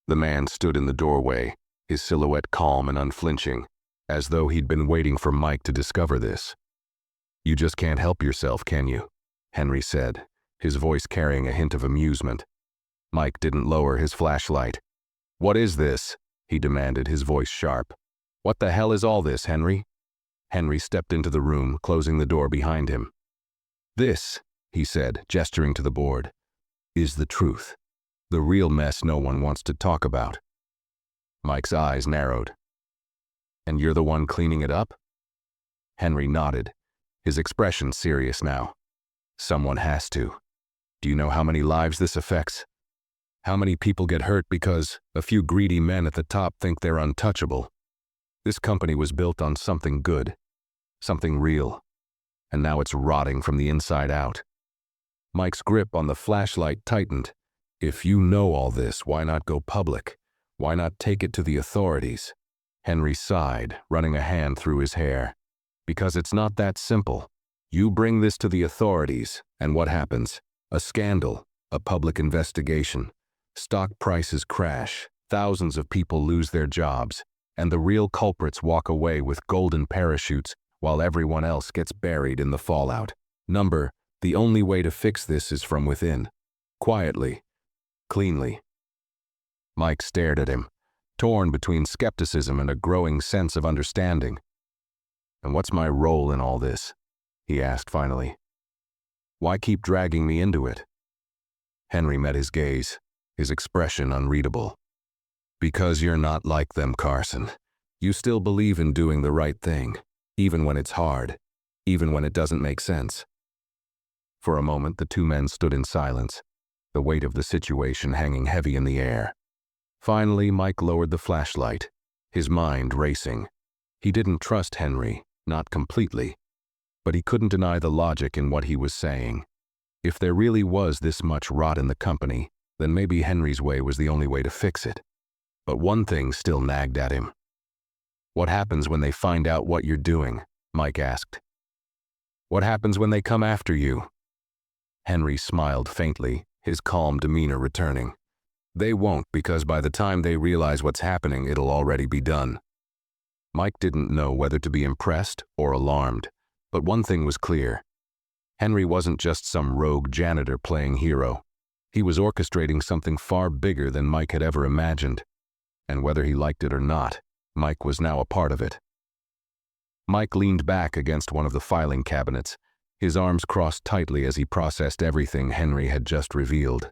The man stood in the doorway, his silhouette calm and unflinching, as though he'd been waiting for Mike to discover this. "You just can't help yourself, can you?" Henry said, his voice carrying a hint of amusement. Mike didn't lower his flashlight. "What is this?" he demanded, his voice sharp. "What the hell is all this, Henry?" Henry stepped into the room, closing the door behind him. "This," he said, gesturing to the board, "is the truth. The real mess no one wants to talk about." Mike's eyes narrowed. "And you're the one cleaning it up?" Henry nodded, his expression serious now. "Someone has to. Do you know how many lives this affects? How many people get hurt because a few greedy men at the top think they're untouchable? This company was built on something good, something real, and now it's rotting from the inside out." Mike's grip on the flashlight tightened. "If you know all this, why not go public? Why not take it to the authorities?" Henry sighed, running a hand through his hair. "Because it's not that simple. You bring this to the authorities, and what happens? A scandal, a public investigation. Stock prices crash, thousands of people lose their jobs, and the real culprits walk away with golden parachutes while everyone else gets buried in the fallout. The only way to fix this is from within. Quietly. Cleanly." Mike stared at him, torn between skepticism and a growing sense of understanding. "And what's my role in all this?" he asked finally. "Why keep dragging me into it?" Henry met his gaze, his expression unreadable. "Because you're not like them, Carson. You still believe in doing the right thing, even when it's hard, even when it doesn't make sense." For a moment, the two men stood in silence, the weight of the situation hanging heavy in the air. Finally, Mike lowered the flashlight, his mind racing. He didn't trust Henry, not completely, but he couldn't deny the logic in what he was saying. If there really was this much rot in the company, then maybe Henry's way was the only way to fix it. But one thing still nagged at him. "What happens when they find out what you're doing?" Mike asked. "What happens when they come after you?" Henry smiled faintly, his calm demeanor returning. "They won't, because by the time they realize what's happening, it'll already be done." Mike didn't know whether to be impressed or alarmed, but one thing was clear. Henry wasn't just some rogue janitor playing hero. He was orchestrating something far bigger than Mike had ever imagined. And whether he liked it or not, Mike was now a part of it. Mike leaned back against one of the filing cabinets, his arms crossed tightly as he processed everything Henry had just revealed.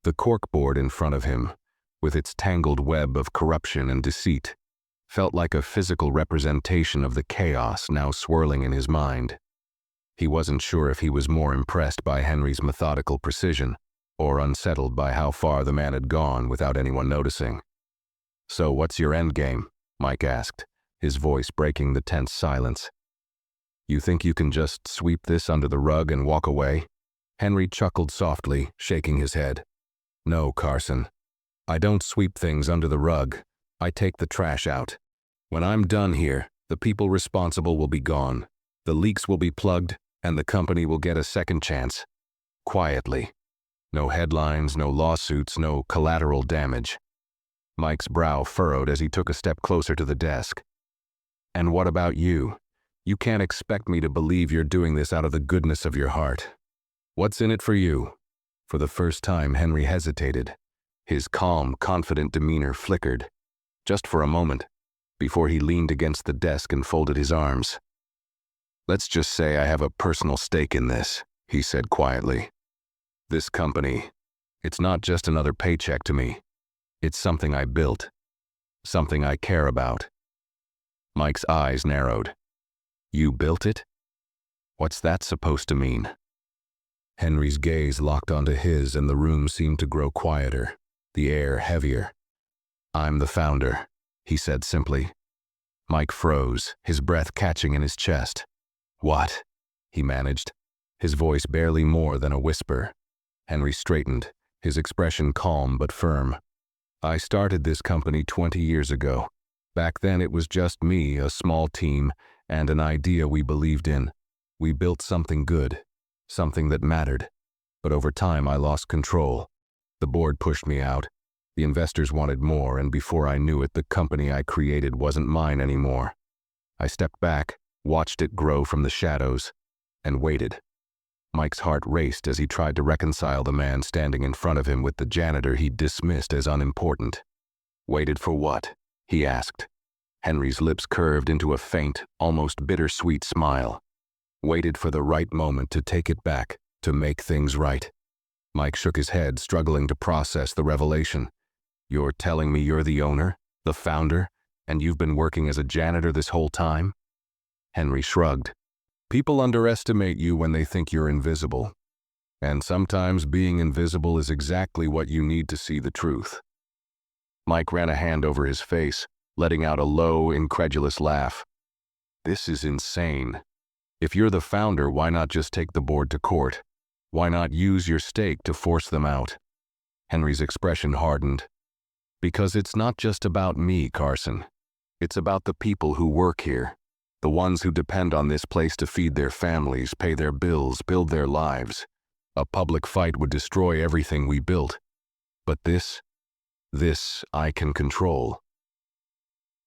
The corkboard in front of him, with its tangled web of corruption and deceit, felt like a physical representation of the chaos now swirling in his mind. He wasn't sure if he was more impressed by Henry's methodical precision or unsettled by how far the man had gone without anyone noticing. "So what's your endgame?" Mike asked, his voice breaking the tense silence. "You think you can just sweep this under the rug and walk away?" Henry chuckled softly, shaking his head. "No, Carson. I don't sweep things under the rug. I take the trash out. When I'm done here, the people responsible will be gone. The leaks will be plugged, and the company will get a second chance. Quietly. No headlines, no lawsuits, no collateral damage." Mike's brow furrowed as he took a step closer to the desk. "And what about you? You can't expect me to believe you're doing this out of the goodness of your heart. What's in it for you?" For the first time, Henry hesitated. His calm, confident demeanor flickered, just for a moment, before he leaned against the desk and folded his arms. "Let's just say I have a personal stake in this," he said quietly. "This company, it's not just another paycheck to me. It's something I built, something I care about." Mike's eyes narrowed. "You built it? What's that supposed to mean?" Henry's gaze locked onto his and the room seemed to grow quieter, the air heavier. "I'm the founder," he said simply. Mike froze, his breath catching in his chest. "What?" he managed, his voice barely more than a whisper. Henry straightened, his expression calm but firm. "I started this company 20 years ago. Back then it was just me, a small team, and an idea we believed in. We built something good, something that mattered. But over time I lost control. The board pushed me out. The investors wanted more, and before I knew it, the company I created wasn't mine anymore. I stepped back, watched it grow from the shadows, and waited." Mike's heart raced as he tried to reconcile the man standing in front of him with the janitor he'd dismissed as unimportant. "Waited for what?" he asked. Henry's lips curved into a faint, almost bittersweet smile. "Waited for the right moment to take it back, to make things right." Mike shook his head, struggling to process the revelation. "You're telling me you're the owner, the founder, and you've been working as a janitor this whole time?" Henry shrugged. "People underestimate you when they think you're invisible. And sometimes being invisible is exactly what you need to see the truth." Mike ran a hand over his face, letting out a low, incredulous laugh. "This is insane. If you're the founder, why not just take the board to court? Why not use your stake to force them out?" Henry's expression hardened. "Because it's not just about me, Carson. It's about the people who work here. The ones who depend on this place to feed their families, pay their bills, build their lives. A public fight would destroy everything we built. But this I can control."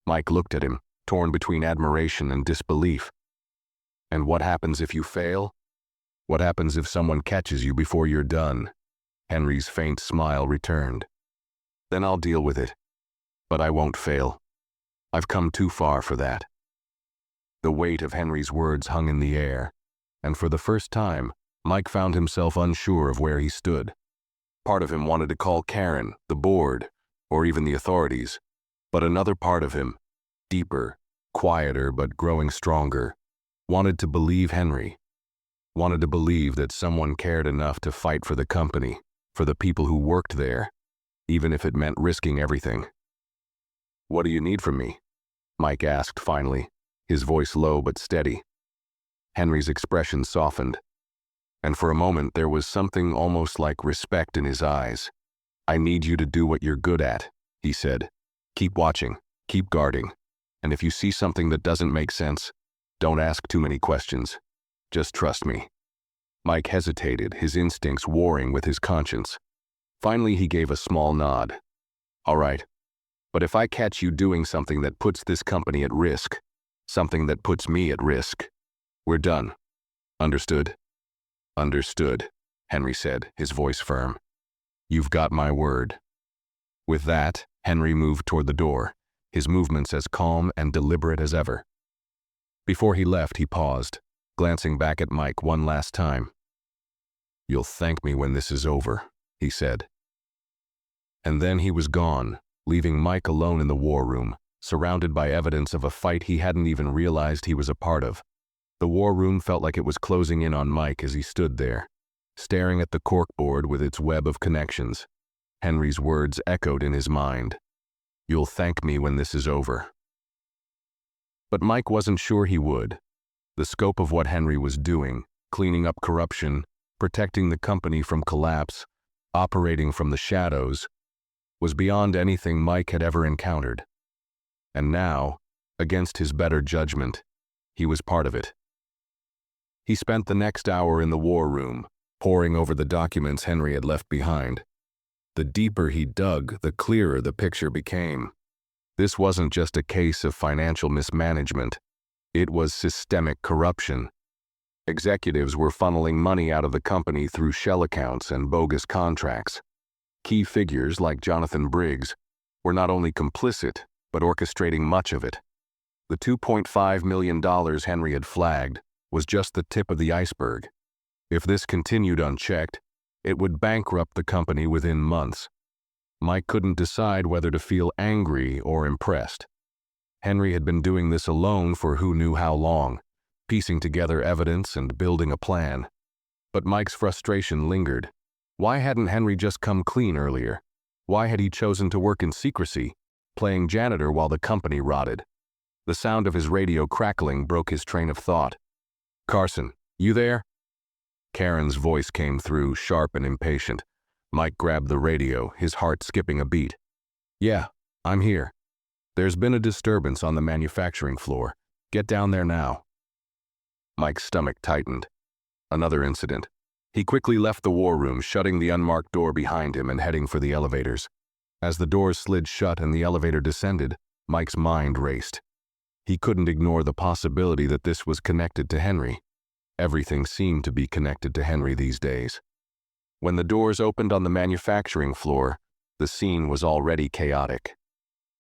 Mike looked at him, torn between admiration and disbelief. "And what happens if you fail? What happens if someone catches you before you're done?" Henry's faint smile returned. "Then I'll deal with it. But I won't fail. I've come too far for that." The weight of Henry's words hung in the air, and for the first time, Mike found himself unsure of where he stood. Part of him wanted to call Karen, the board, or even the authorities, but another part of him, deeper, quieter but growing stronger, wanted to believe Henry. Wanted to believe that someone cared enough to fight for the company, for the people who worked there, even if it meant risking everything. "What do you need from me?" Mike asked finally, his voice low but steady. Henry's expression softened, and for a moment there was something almost like respect in his eyes. "I need you to do what you're good at," he said. "Keep watching, keep guarding, and if you see something that doesn't make sense, don't ask too many questions. Just trust me." Mike hesitated, his instincts warring with his conscience. Finally, he gave a small nod. "All right, but if I catch you doing something that puts this company at risk, something that puts me at risk, we're done. Understood?" "Understood," Henry said, his voice firm. "You've got my word." With that, Henry moved toward the door, his movements as calm and deliberate as ever. Before he left, he paused, glancing back at Mike one last time. "You'll thank me when this is over," he said. And then he was gone, leaving Mike alone in the war room, surrounded by evidence of a fight he hadn't even realized he was a part of. The war room felt like it was closing in on Mike as he stood there, staring at the corkboard with its web of connections. Henry's words echoed in his mind. "You'll thank me when this is over." But Mike wasn't sure he would. The scope of what Henry was doing, cleaning up corruption, protecting the company from collapse, operating from the shadows, was beyond anything Mike had ever encountered. And now, against his better judgment, he was part of it. He spent the next hour in the war room, poring over the documents Henry had left behind. The deeper he dug, the clearer the picture became. This wasn't just a case of financial mismanagement. It was systemic corruption. Executives were funneling money out of the company through shell accounts and bogus contracts. Key figures like Jonathan Briggs were not only complicit, but orchestrating much of it. The $2.5 million Henry had flagged was just the tip of the iceberg. If this continued unchecked, it would bankrupt the company within months. Mike couldn't decide whether to feel angry or impressed. Henry had been doing this alone for who knew how long, piecing together evidence and building a plan. But Mike's frustration lingered. Why hadn't Henry just come clean earlier? Why had he chosen to work in secrecy, playing janitor while the company rotted? The sound of his radio crackling broke his train of thought. "Carson, you there?" Karen's voice came through, sharp and impatient. Mike grabbed the radio, his heart skipping a beat. "Yeah, I'm here. There's been a disturbance on the manufacturing floor. Get down there now." Mike's stomach tightened. Another incident. He quickly left the war room, shutting the unmarked door behind him and heading for the elevators. As the doors slid shut and the elevator descended, Mike's mind raced. He couldn't ignore the possibility that this was connected to Henry. Everything seemed to be connected to Henry these days. When the doors opened on the manufacturing floor, the scene was already chaotic.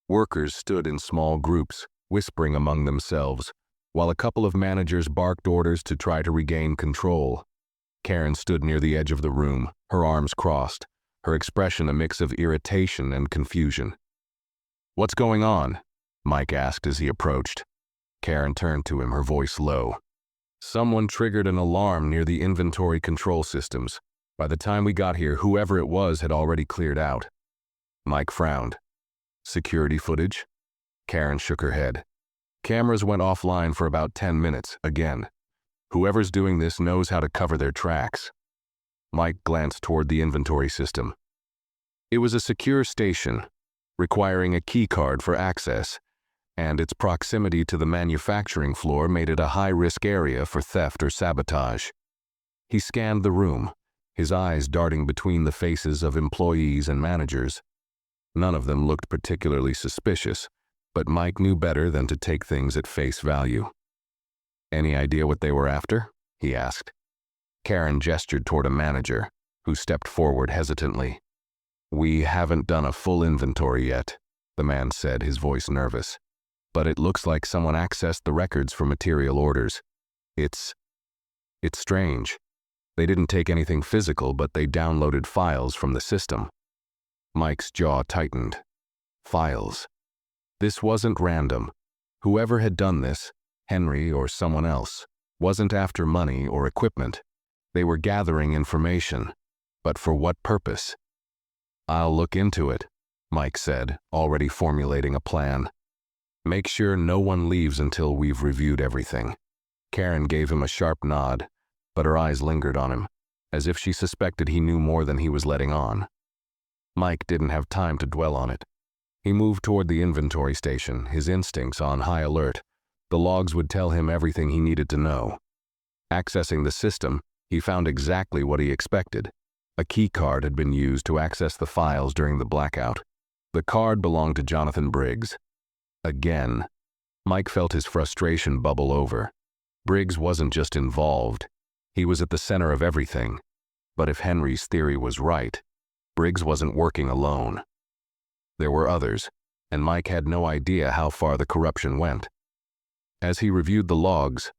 Workers stood in small groups, whispering among themselves, while a couple of managers barked orders to try to regain control. Karen stood near the edge of the room, her arms crossed, her expression a mix of irritation and confusion. "What's going on?" Mike asked as he approached. Karen turned to him, her voice low. "Someone triggered an alarm near the inventory control systems. By the time we got here, whoever it was had already cleared out." Mike frowned. "Security footage?" Karen shook her head. "Cameras went offline for about 10 minutes, again. Whoever's doing this knows how to cover their tracks." Mike glanced toward the inventory system. It was a secure station, requiring a key card for access, and its proximity to the manufacturing floor made it a high-risk area for theft or sabotage. He scanned the room, his eyes darting between the faces of employees and managers. None of them looked particularly suspicious, but Mike knew better than to take things at face value. "Any idea what they were after?" he asked. Karen gestured toward a manager, who stepped forward hesitantly. "We haven't done a full inventory yet," the man said, his voice nervous. "But it looks like someone accessed the records for material orders. It's strange. They didn't take anything physical, but they downloaded files from the system." Mike's jaw tightened. Files. This wasn't random. Whoever had done this, Henry or someone else, wasn't after money or equipment. They were gathering information. But for what purpose? "I'll look into it," Mike said, already formulating a plan. Make sure no one leaves until we've reviewed everything. Karen gave him a sharp nod, but her eyes lingered on him, as if she suspected he knew more than he was letting on. Mike didn't have time to dwell on it. He moved toward the inventory station, his instincts on high alert. The logs would tell him everything he needed to know. Accessing the system, he found exactly what he expected. A key card had been used to access the files during the blackout. The card belonged to Jonathan Briggs. Again, Mike felt his frustration bubble over. Briggs wasn't just involved. He was at the center of everything. But if Henry's theory was right, Briggs wasn't working alone. There were others, and Mike had no idea how far the corruption went. As he reviewed the logs,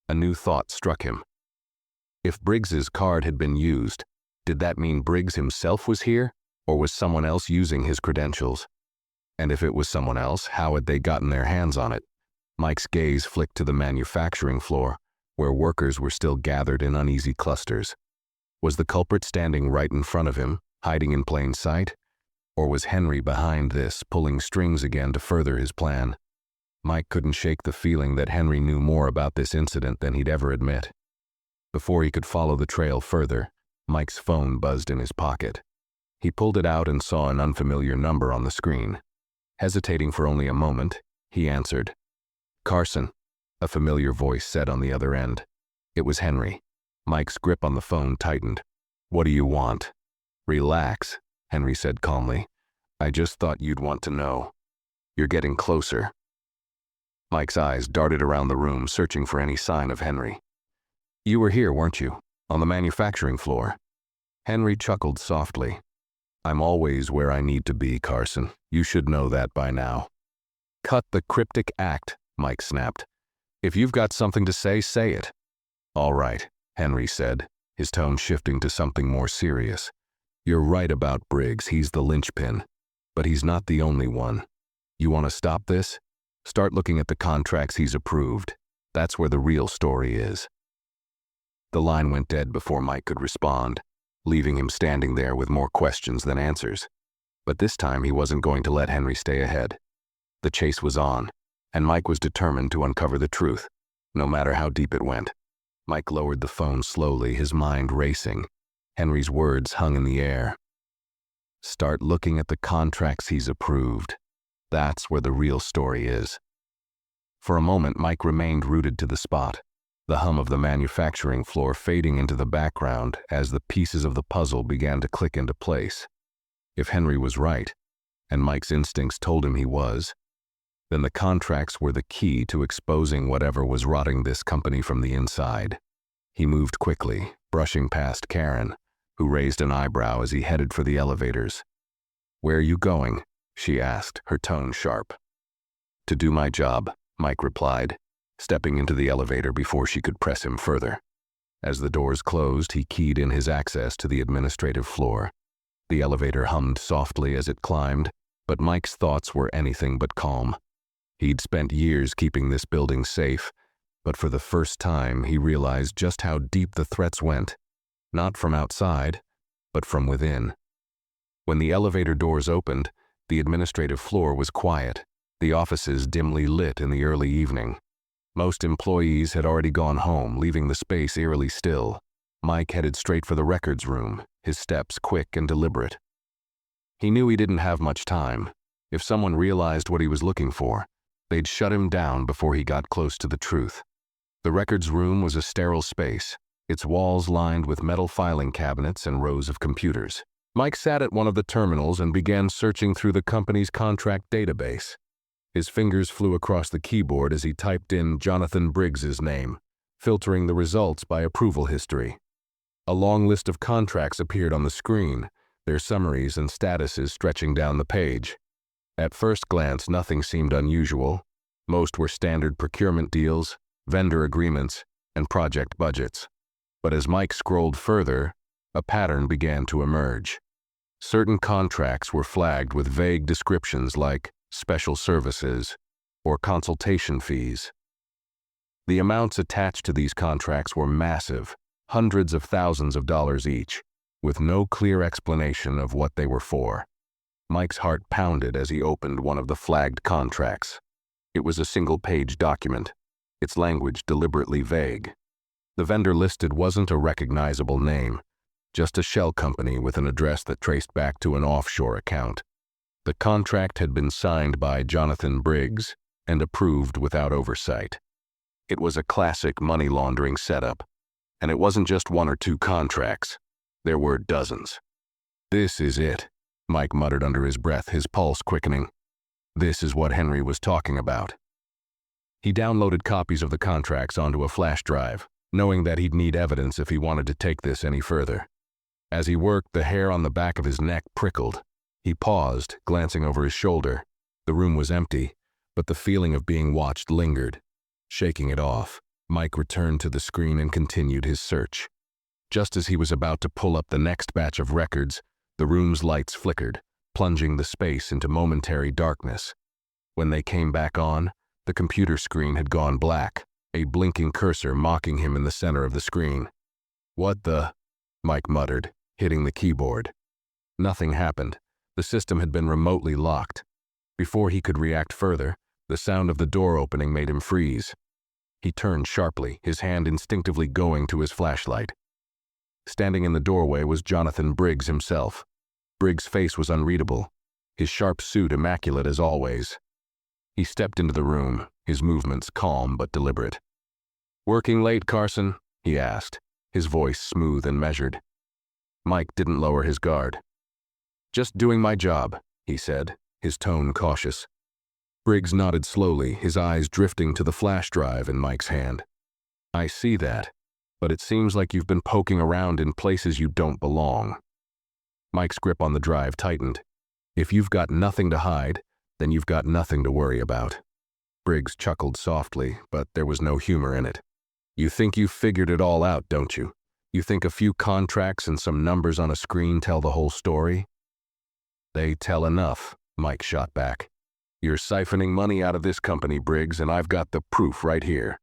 a new thought struck him. If Briggs's card had been used, did that mean Briggs himself was here, or was someone else using his credentials? And if it was someone else, how had they gotten their hands on it? Mike's gaze flicked to the manufacturing floor, where workers were still gathered in uneasy clusters. Was the culprit standing right in front of him, hiding in plain sight? Or was Henry behind this, pulling strings again to further his plan? Mike couldn't shake the feeling that Henry knew more about this incident than he'd ever admit. Before he could follow the trail further, Mike's phone buzzed in his pocket. He pulled it out and saw an unfamiliar number on the screen. Hesitating for only a moment, he answered. "Carson," a familiar voice said on the other end. It was Henry. Mike's grip on the phone tightened. "What do you want?" "Relax," Henry said calmly. "I just thought you'd want to know. You're getting closer." Mike's eyes darted around the room, searching for any sign of Henry. "You were here, weren't you? On the manufacturing floor?" Henry chuckled softly. "I'm always where I need to be, Carson. You should know that by now." "Cut the cryptic act," Mike snapped. "If you've got something to say it." "All right," Henry said, his tone shifting to something more serious. "You're right about Briggs. He's the linchpin. But he's not the only one. You want to stop this? Start looking at the contracts he's approved. That's where the real story is." The line went dead before Mike could respond, leaving him standing there with more questions than answers. But this time he wasn't going to let Henry stay ahead. The chase was on, and Mike was determined to uncover the truth, no matter how deep it went. Mike lowered the phone slowly, his mind racing. Henry's words hung in the air. "Start looking at the contracts he's approved. That's where the real story is." For a moment, Mike remained rooted to the spot, the hum of the manufacturing floor fading into the background as the pieces of the puzzle began to click into place. If Henry was right, and Mike's instincts told him he was, then the contracts were the key to exposing whatever was rotting this company from the inside. He moved quickly, brushing past Karen, who raised an eyebrow as he headed for the elevators. "Where are you going?" she asked, her tone sharp. "To do my job," Mike replied, stepping into the elevator before she could press him further. As the doors closed, he keyed in his access to the administrative floor. The elevator hummed softly as it climbed, but Mike's thoughts were anything but calm. He'd spent years keeping this building safe, but for the first time he realized just how deep the threats went. Not from outside, but from within. When the elevator doors opened, the administrative floor was quiet, the offices dimly lit in the early evening. Most employees had already gone home, leaving the space eerily still. Mike headed straight for the records room, his steps quick and deliberate. He knew he didn't have much time. If someone realized what he was looking for, they'd shut him down before he got close to the truth. The records room was a sterile space, its walls lined with metal filing cabinets and rows of computers. Mike sat at one of the terminals and began searching through the company's contract database. His fingers flew across the keyboard as he typed in Jonathan Briggs's name, filtering the results by approval history. A long list of contracts appeared on the screen, their summaries and statuses stretching down the page. At first glance, nothing seemed unusual. Most were standard procurement deals, vendor agreements, and project budgets. But as Mike scrolled further, a pattern began to emerge. Certain contracts were flagged with vague descriptions like special services or consultation fees. The amounts attached to these contracts were massive, hundreds of thousands of dollars each, with no clear explanation of what they were for. Mike's heart pounded as he opened one of the flagged contracts. It was a single-page document, its language deliberately vague. The vendor listed wasn't a recognizable name, just a shell company with an address that traced back to an offshore account. The contract had been signed by Jonathan Briggs and approved without oversight. It was a classic money laundering setup, and it wasn't just one or two contracts. There were dozens. "This is it," Mike muttered under his breath, his pulse quickening. This is what Henry was talking about. He downloaded copies of the contracts onto a flash drive, knowing that he'd need evidence if he wanted to take this any further. As he worked, the hair on the back of his neck prickled. He paused, glancing over his shoulder. The room was empty, but the feeling of being watched lingered. Shaking it off, Mike returned to the screen and continued his search. Just as he was about to pull up the next batch of records, the room's lights flickered, plunging the space into momentary darkness. When they came back on, the computer screen had gone black, a blinking cursor mocking him in the center of the screen. "What the?" Mike muttered, hitting the keyboard. Nothing happened. The system had been remotely locked. Before he could react further, the sound of the door opening made him freeze. He turned sharply, his hand instinctively going to his flashlight. Standing in the doorway was Jonathan Briggs himself. Briggs' face was unreadable, his sharp suit immaculate as always. He stepped into the room, his movements calm but deliberate. "Working late, Carson?" he asked, his voice smooth and measured. Mike didn't lower his guard. "Just doing my job," he said, his tone cautious. Briggs nodded slowly, his eyes drifting to the flash drive in Mike's hand. "I see that, but it seems like you've been poking around in places you don't belong." Mike's grip on the drive tightened. "If you've got nothing to hide, then you've got nothing to worry about." Briggs chuckled softly, but there was no humor in it. "You think you've figured it all out, don't you? You think a few contracts and some numbers on a screen tell the whole story?" "They tell enough," Mike shot back. "You're siphoning money out of this company, Briggs, and I've got the proof right here."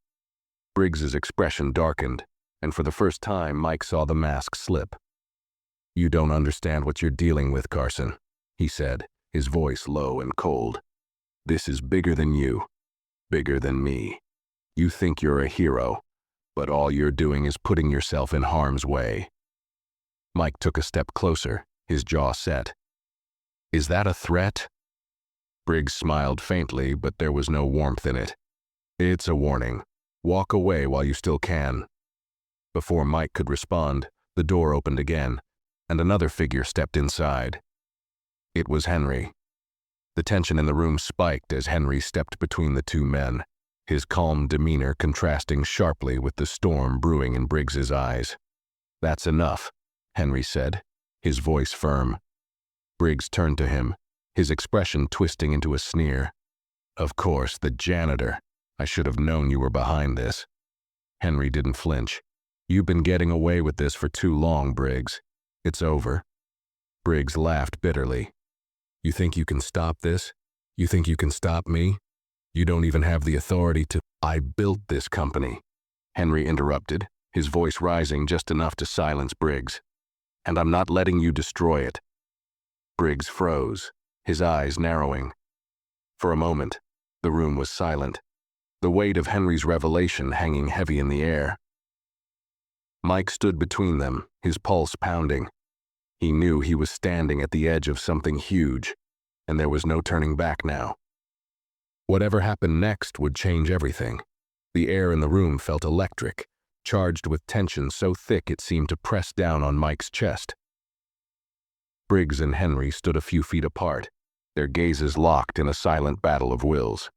Briggs's expression darkened, and for the first time Mike saw the mask slip. "You don't understand what you're dealing with, Carson," he said, his voice low and cold. "This is bigger than you, bigger than me. You think you're a hero, but all you're doing is putting yourself in harm's way." Mike took a step closer, his jaw set. "Is that a threat?" Briggs smiled faintly, but there was no warmth in it. "It's a warning. Walk away while you still can." Before Mike could respond, the door opened again, and another figure stepped inside. It was Henry. The tension in the room spiked as Henry stepped between the two men, his calm demeanor contrasting sharply with the storm brewing in Briggs's eyes. "That's enough," Henry said, his voice firm. Briggs turned to him, his expression twisting into a sneer. "Of course, the janitor. I should have known you were behind this." Henry didn't flinch. "You've been getting away with this for too long, Briggs. It's over." Briggs laughed bitterly. "You think you can stop this? You think you can stop me? You don't even have the authority to—" "I built this company," Henry interrupted, his voice rising just enough to silence Briggs. "And I'm not letting you destroy it." Briggs froze, his eyes narrowing. For a moment, the room was silent, the weight of Henry's revelation hanging heavy in the air. Mike stood between them, his pulse pounding. He knew he was standing at the edge of something huge, and there was no turning back now. Whatever happened next would change everything. The air in the room felt electric, charged with tension so thick it seemed to press down on Mike's chest. Briggs and Henry stood a few feet apart, their gazes locked in a silent battle of wills.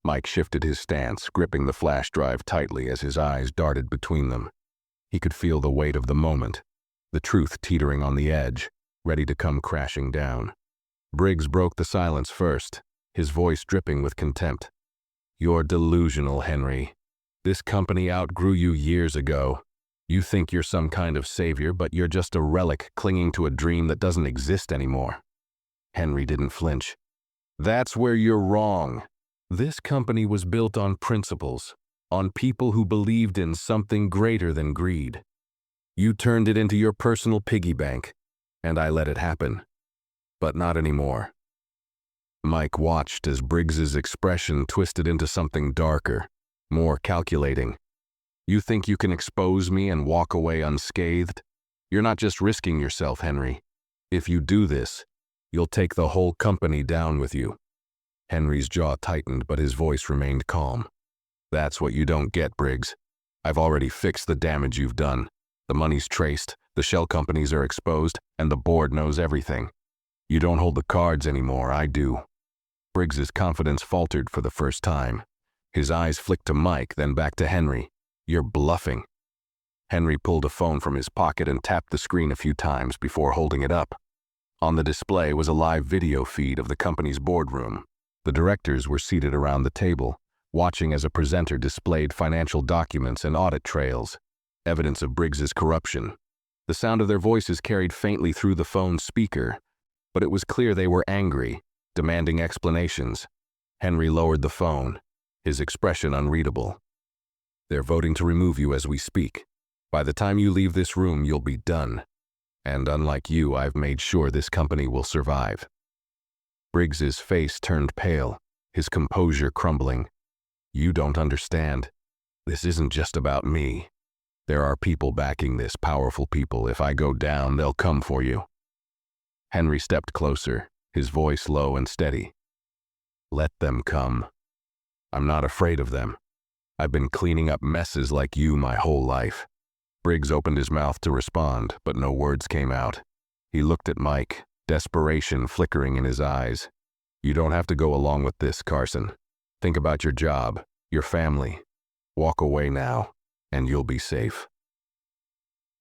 Mike shifted his stance, gripping the flash drive tightly as his eyes darted between them. He could feel the weight of the moment, the truth teetering on the edge, ready to come crashing down. Briggs broke the silence first, his voice dripping with contempt. "You're delusional, Henry. This company outgrew you years ago. You think you're some kind of savior, but you're just a relic clinging to a dream that doesn't exist anymore." Henry didn't flinch. "That's where you're wrong. This company was built on principles, on people who believed in something greater than greed. You turned it into your personal piggy bank, and I let it happen. But not anymore." Mike watched as Briggs's expression twisted into something darker, more calculating. You think you can expose me and walk away unscathed? You're not just risking yourself, Henry. If you do this, you'll take the whole company down with you. Henry's jaw tightened, but his voice remained calm. That's what you don't get, Briggs. I've already fixed the damage you've done. The money's traced, the shell companies are exposed, and the board knows everything. You don't hold the cards anymore, I do. Briggs's confidence faltered for the first time. His eyes flicked to Mike, then back to Henry. You're bluffing. Henry pulled a phone from his pocket and tapped the screen a few times before holding it up. On the display was a live video feed of the company's boardroom. The directors were seated around the table, watching as a presenter displayed financial documents and audit trails, evidence of Briggs's corruption. The sound of their voices carried faintly through the phone's speaker, but it was clear they were angry, demanding explanations. Henry lowered the phone, his expression unreadable. They're voting to remove you as we speak. By the time you leave this room, you'll be done. And unlike you, I've made sure this company will survive. Briggs's face turned pale, his composure crumbling. You don't understand. This isn't just about me. There are people backing this, powerful people. If I go down, they'll come for you. Henry stepped closer, his voice low and steady. Let them come. I'm not afraid of them. I've been cleaning up messes like you my whole life. Briggs opened his mouth to respond, but no words came out. He looked at Mike, desperation flickering in his eyes. You don't have to go along with this, Carson. Think about your job, your family. Walk away now, and you'll be safe.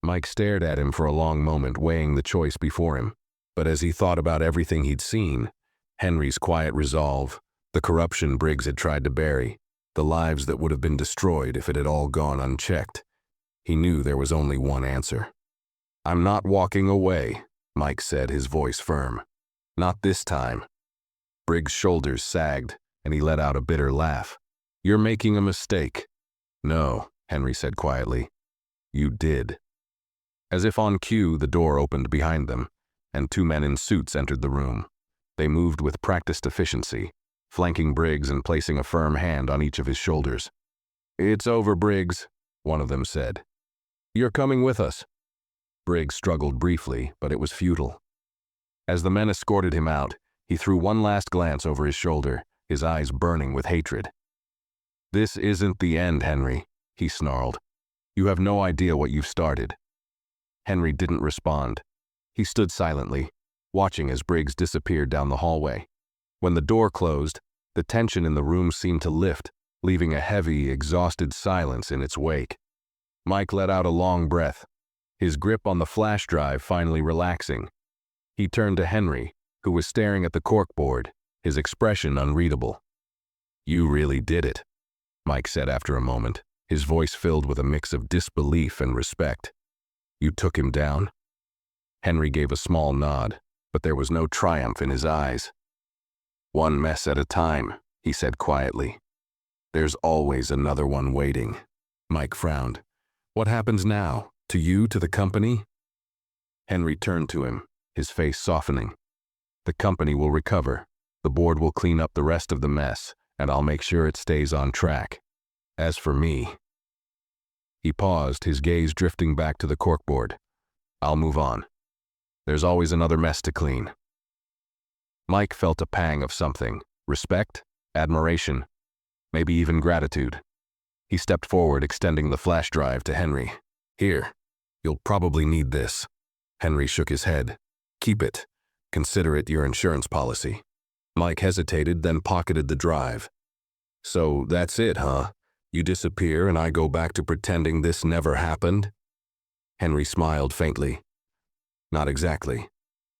Mike stared at him for a long moment, weighing the choice before him. But as he thought about everything he'd seen, Henry's quiet resolve, the corruption Briggs had tried to bury, the lives that would have been destroyed if it had all gone unchecked, he knew there was only one answer. I'm not walking away, Mike said, his voice firm. Not this time. Briggs' shoulders sagged, and he let out a bitter laugh. You're making a mistake. No, Henry said quietly. You did. As if on cue, the door opened behind them, and two men in suits entered the room. They moved with practiced efficiency, flanking Briggs and placing a firm hand on each of his shoulders. It's over, Briggs, one of them said. You're coming with us. Briggs struggled briefly, but it was futile. As the men escorted him out, he threw one last glance over his shoulder, his eyes burning with hatred. This isn't the end, Henry, he snarled. You have no idea what you've started. Henry didn't respond. He stood silently, watching as Briggs disappeared down the hallway. When the door closed, the tension in the room seemed to lift, leaving a heavy, exhausted silence in its wake. Mike let out a long breath, his grip on the flash drive finally relaxing. He turned to Henry, who was staring at the corkboard, his expression unreadable. You really did it, Mike said after a moment, his voice filled with a mix of disbelief and respect. You took him down? Henry gave a small nod, but there was no triumph in his eyes. One mess at a time, he said quietly. There's always another one waiting. Mike frowned. What happens now? To you, to the company? Henry turned to him, his face softening. The company will recover. The board will clean up the rest of the mess, and I'll make sure it stays on track. As for me... He paused, his gaze drifting back to the corkboard. I'll move on. There's always another mess to clean. Mike felt a pang of something. Respect, admiration, maybe even gratitude. He stepped forward, extending the flash drive to Henry. Here, you'll probably need this. Henry shook his head. Keep it. Consider it your insurance policy. Mike hesitated, then pocketed the drive. So that's it, huh? You disappear and I go back to pretending this never happened? Henry smiled faintly. Not exactly.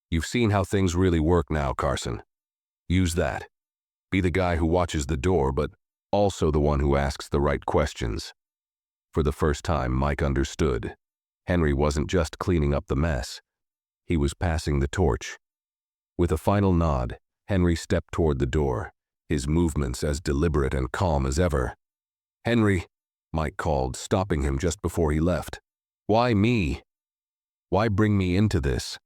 You've seen how things really work now, Carson. Use that. Be the guy who watches the door, but also the one who asks the right questions. For the first time, Mike understood. Henry wasn't just cleaning up the mess. He was passing the torch. With a final nod, Henry stepped toward the door, his movements as deliberate and calm as ever. Henry, Mike called, stopping him just before he left. Why me? Why bring me into this?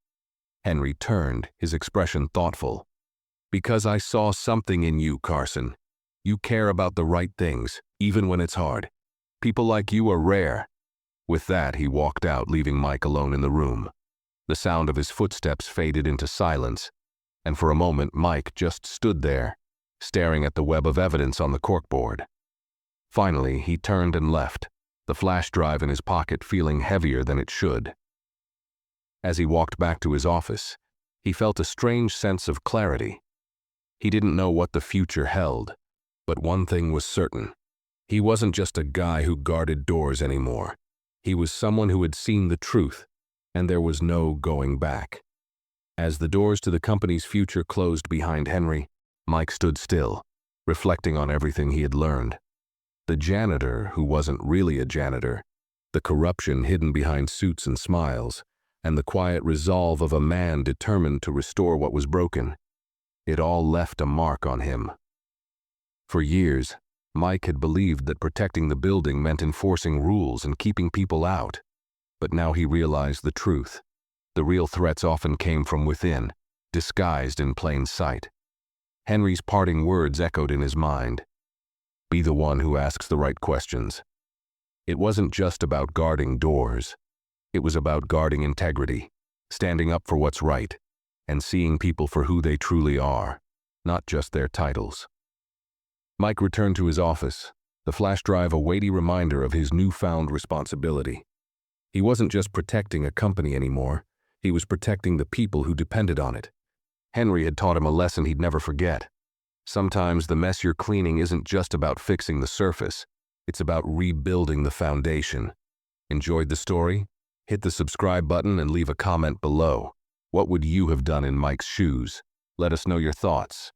Henry turned, his expression thoughtful. Because I saw something in you, Carson. You care about the right things, even when it's hard. People like you are rare." With that, he walked out, leaving Mike alone in the room. The sound of his footsteps faded into silence, and for a moment Mike just stood there, staring at the web of evidence on the corkboard. Finally, he turned and left, the flash drive in his pocket feeling heavier than it should. As he walked back to his office, he felt a strange sense of clarity. He didn't know what the future held, but one thing was certain. He wasn't just a guy who guarded doors anymore. He was someone who had seen the truth, and there was no going back. As the doors to the company's future closed behind Henry, Mike stood still, reflecting on everything he had learned. The janitor who wasn't really a janitor, the corruption hidden behind suits and smiles, and the quiet resolve of a man determined to restore what was broken. It all left a mark on him. For years, Mike had believed that protecting the building meant enforcing rules and keeping people out. But now he realized the truth. The real threats often came from within, disguised in plain sight. Henry's parting words echoed in his mind. Be the one who asks the right questions. It wasn't just about guarding doors. It was about guarding integrity, standing up for what's right, and seeing people for who they truly are, not just their titles. Mike returned to his office, the flash drive a weighty reminder of his newfound responsibility. He wasn't just protecting a company anymore, he was protecting the people who depended on it. Henry had taught him a lesson he'd never forget. Sometimes the mess you're cleaning isn't just about fixing the surface, it's about rebuilding the foundation. Enjoyed the story? Hit the subscribe button and leave a comment below. What would you have done in Mike's shoes? Let us know your thoughts.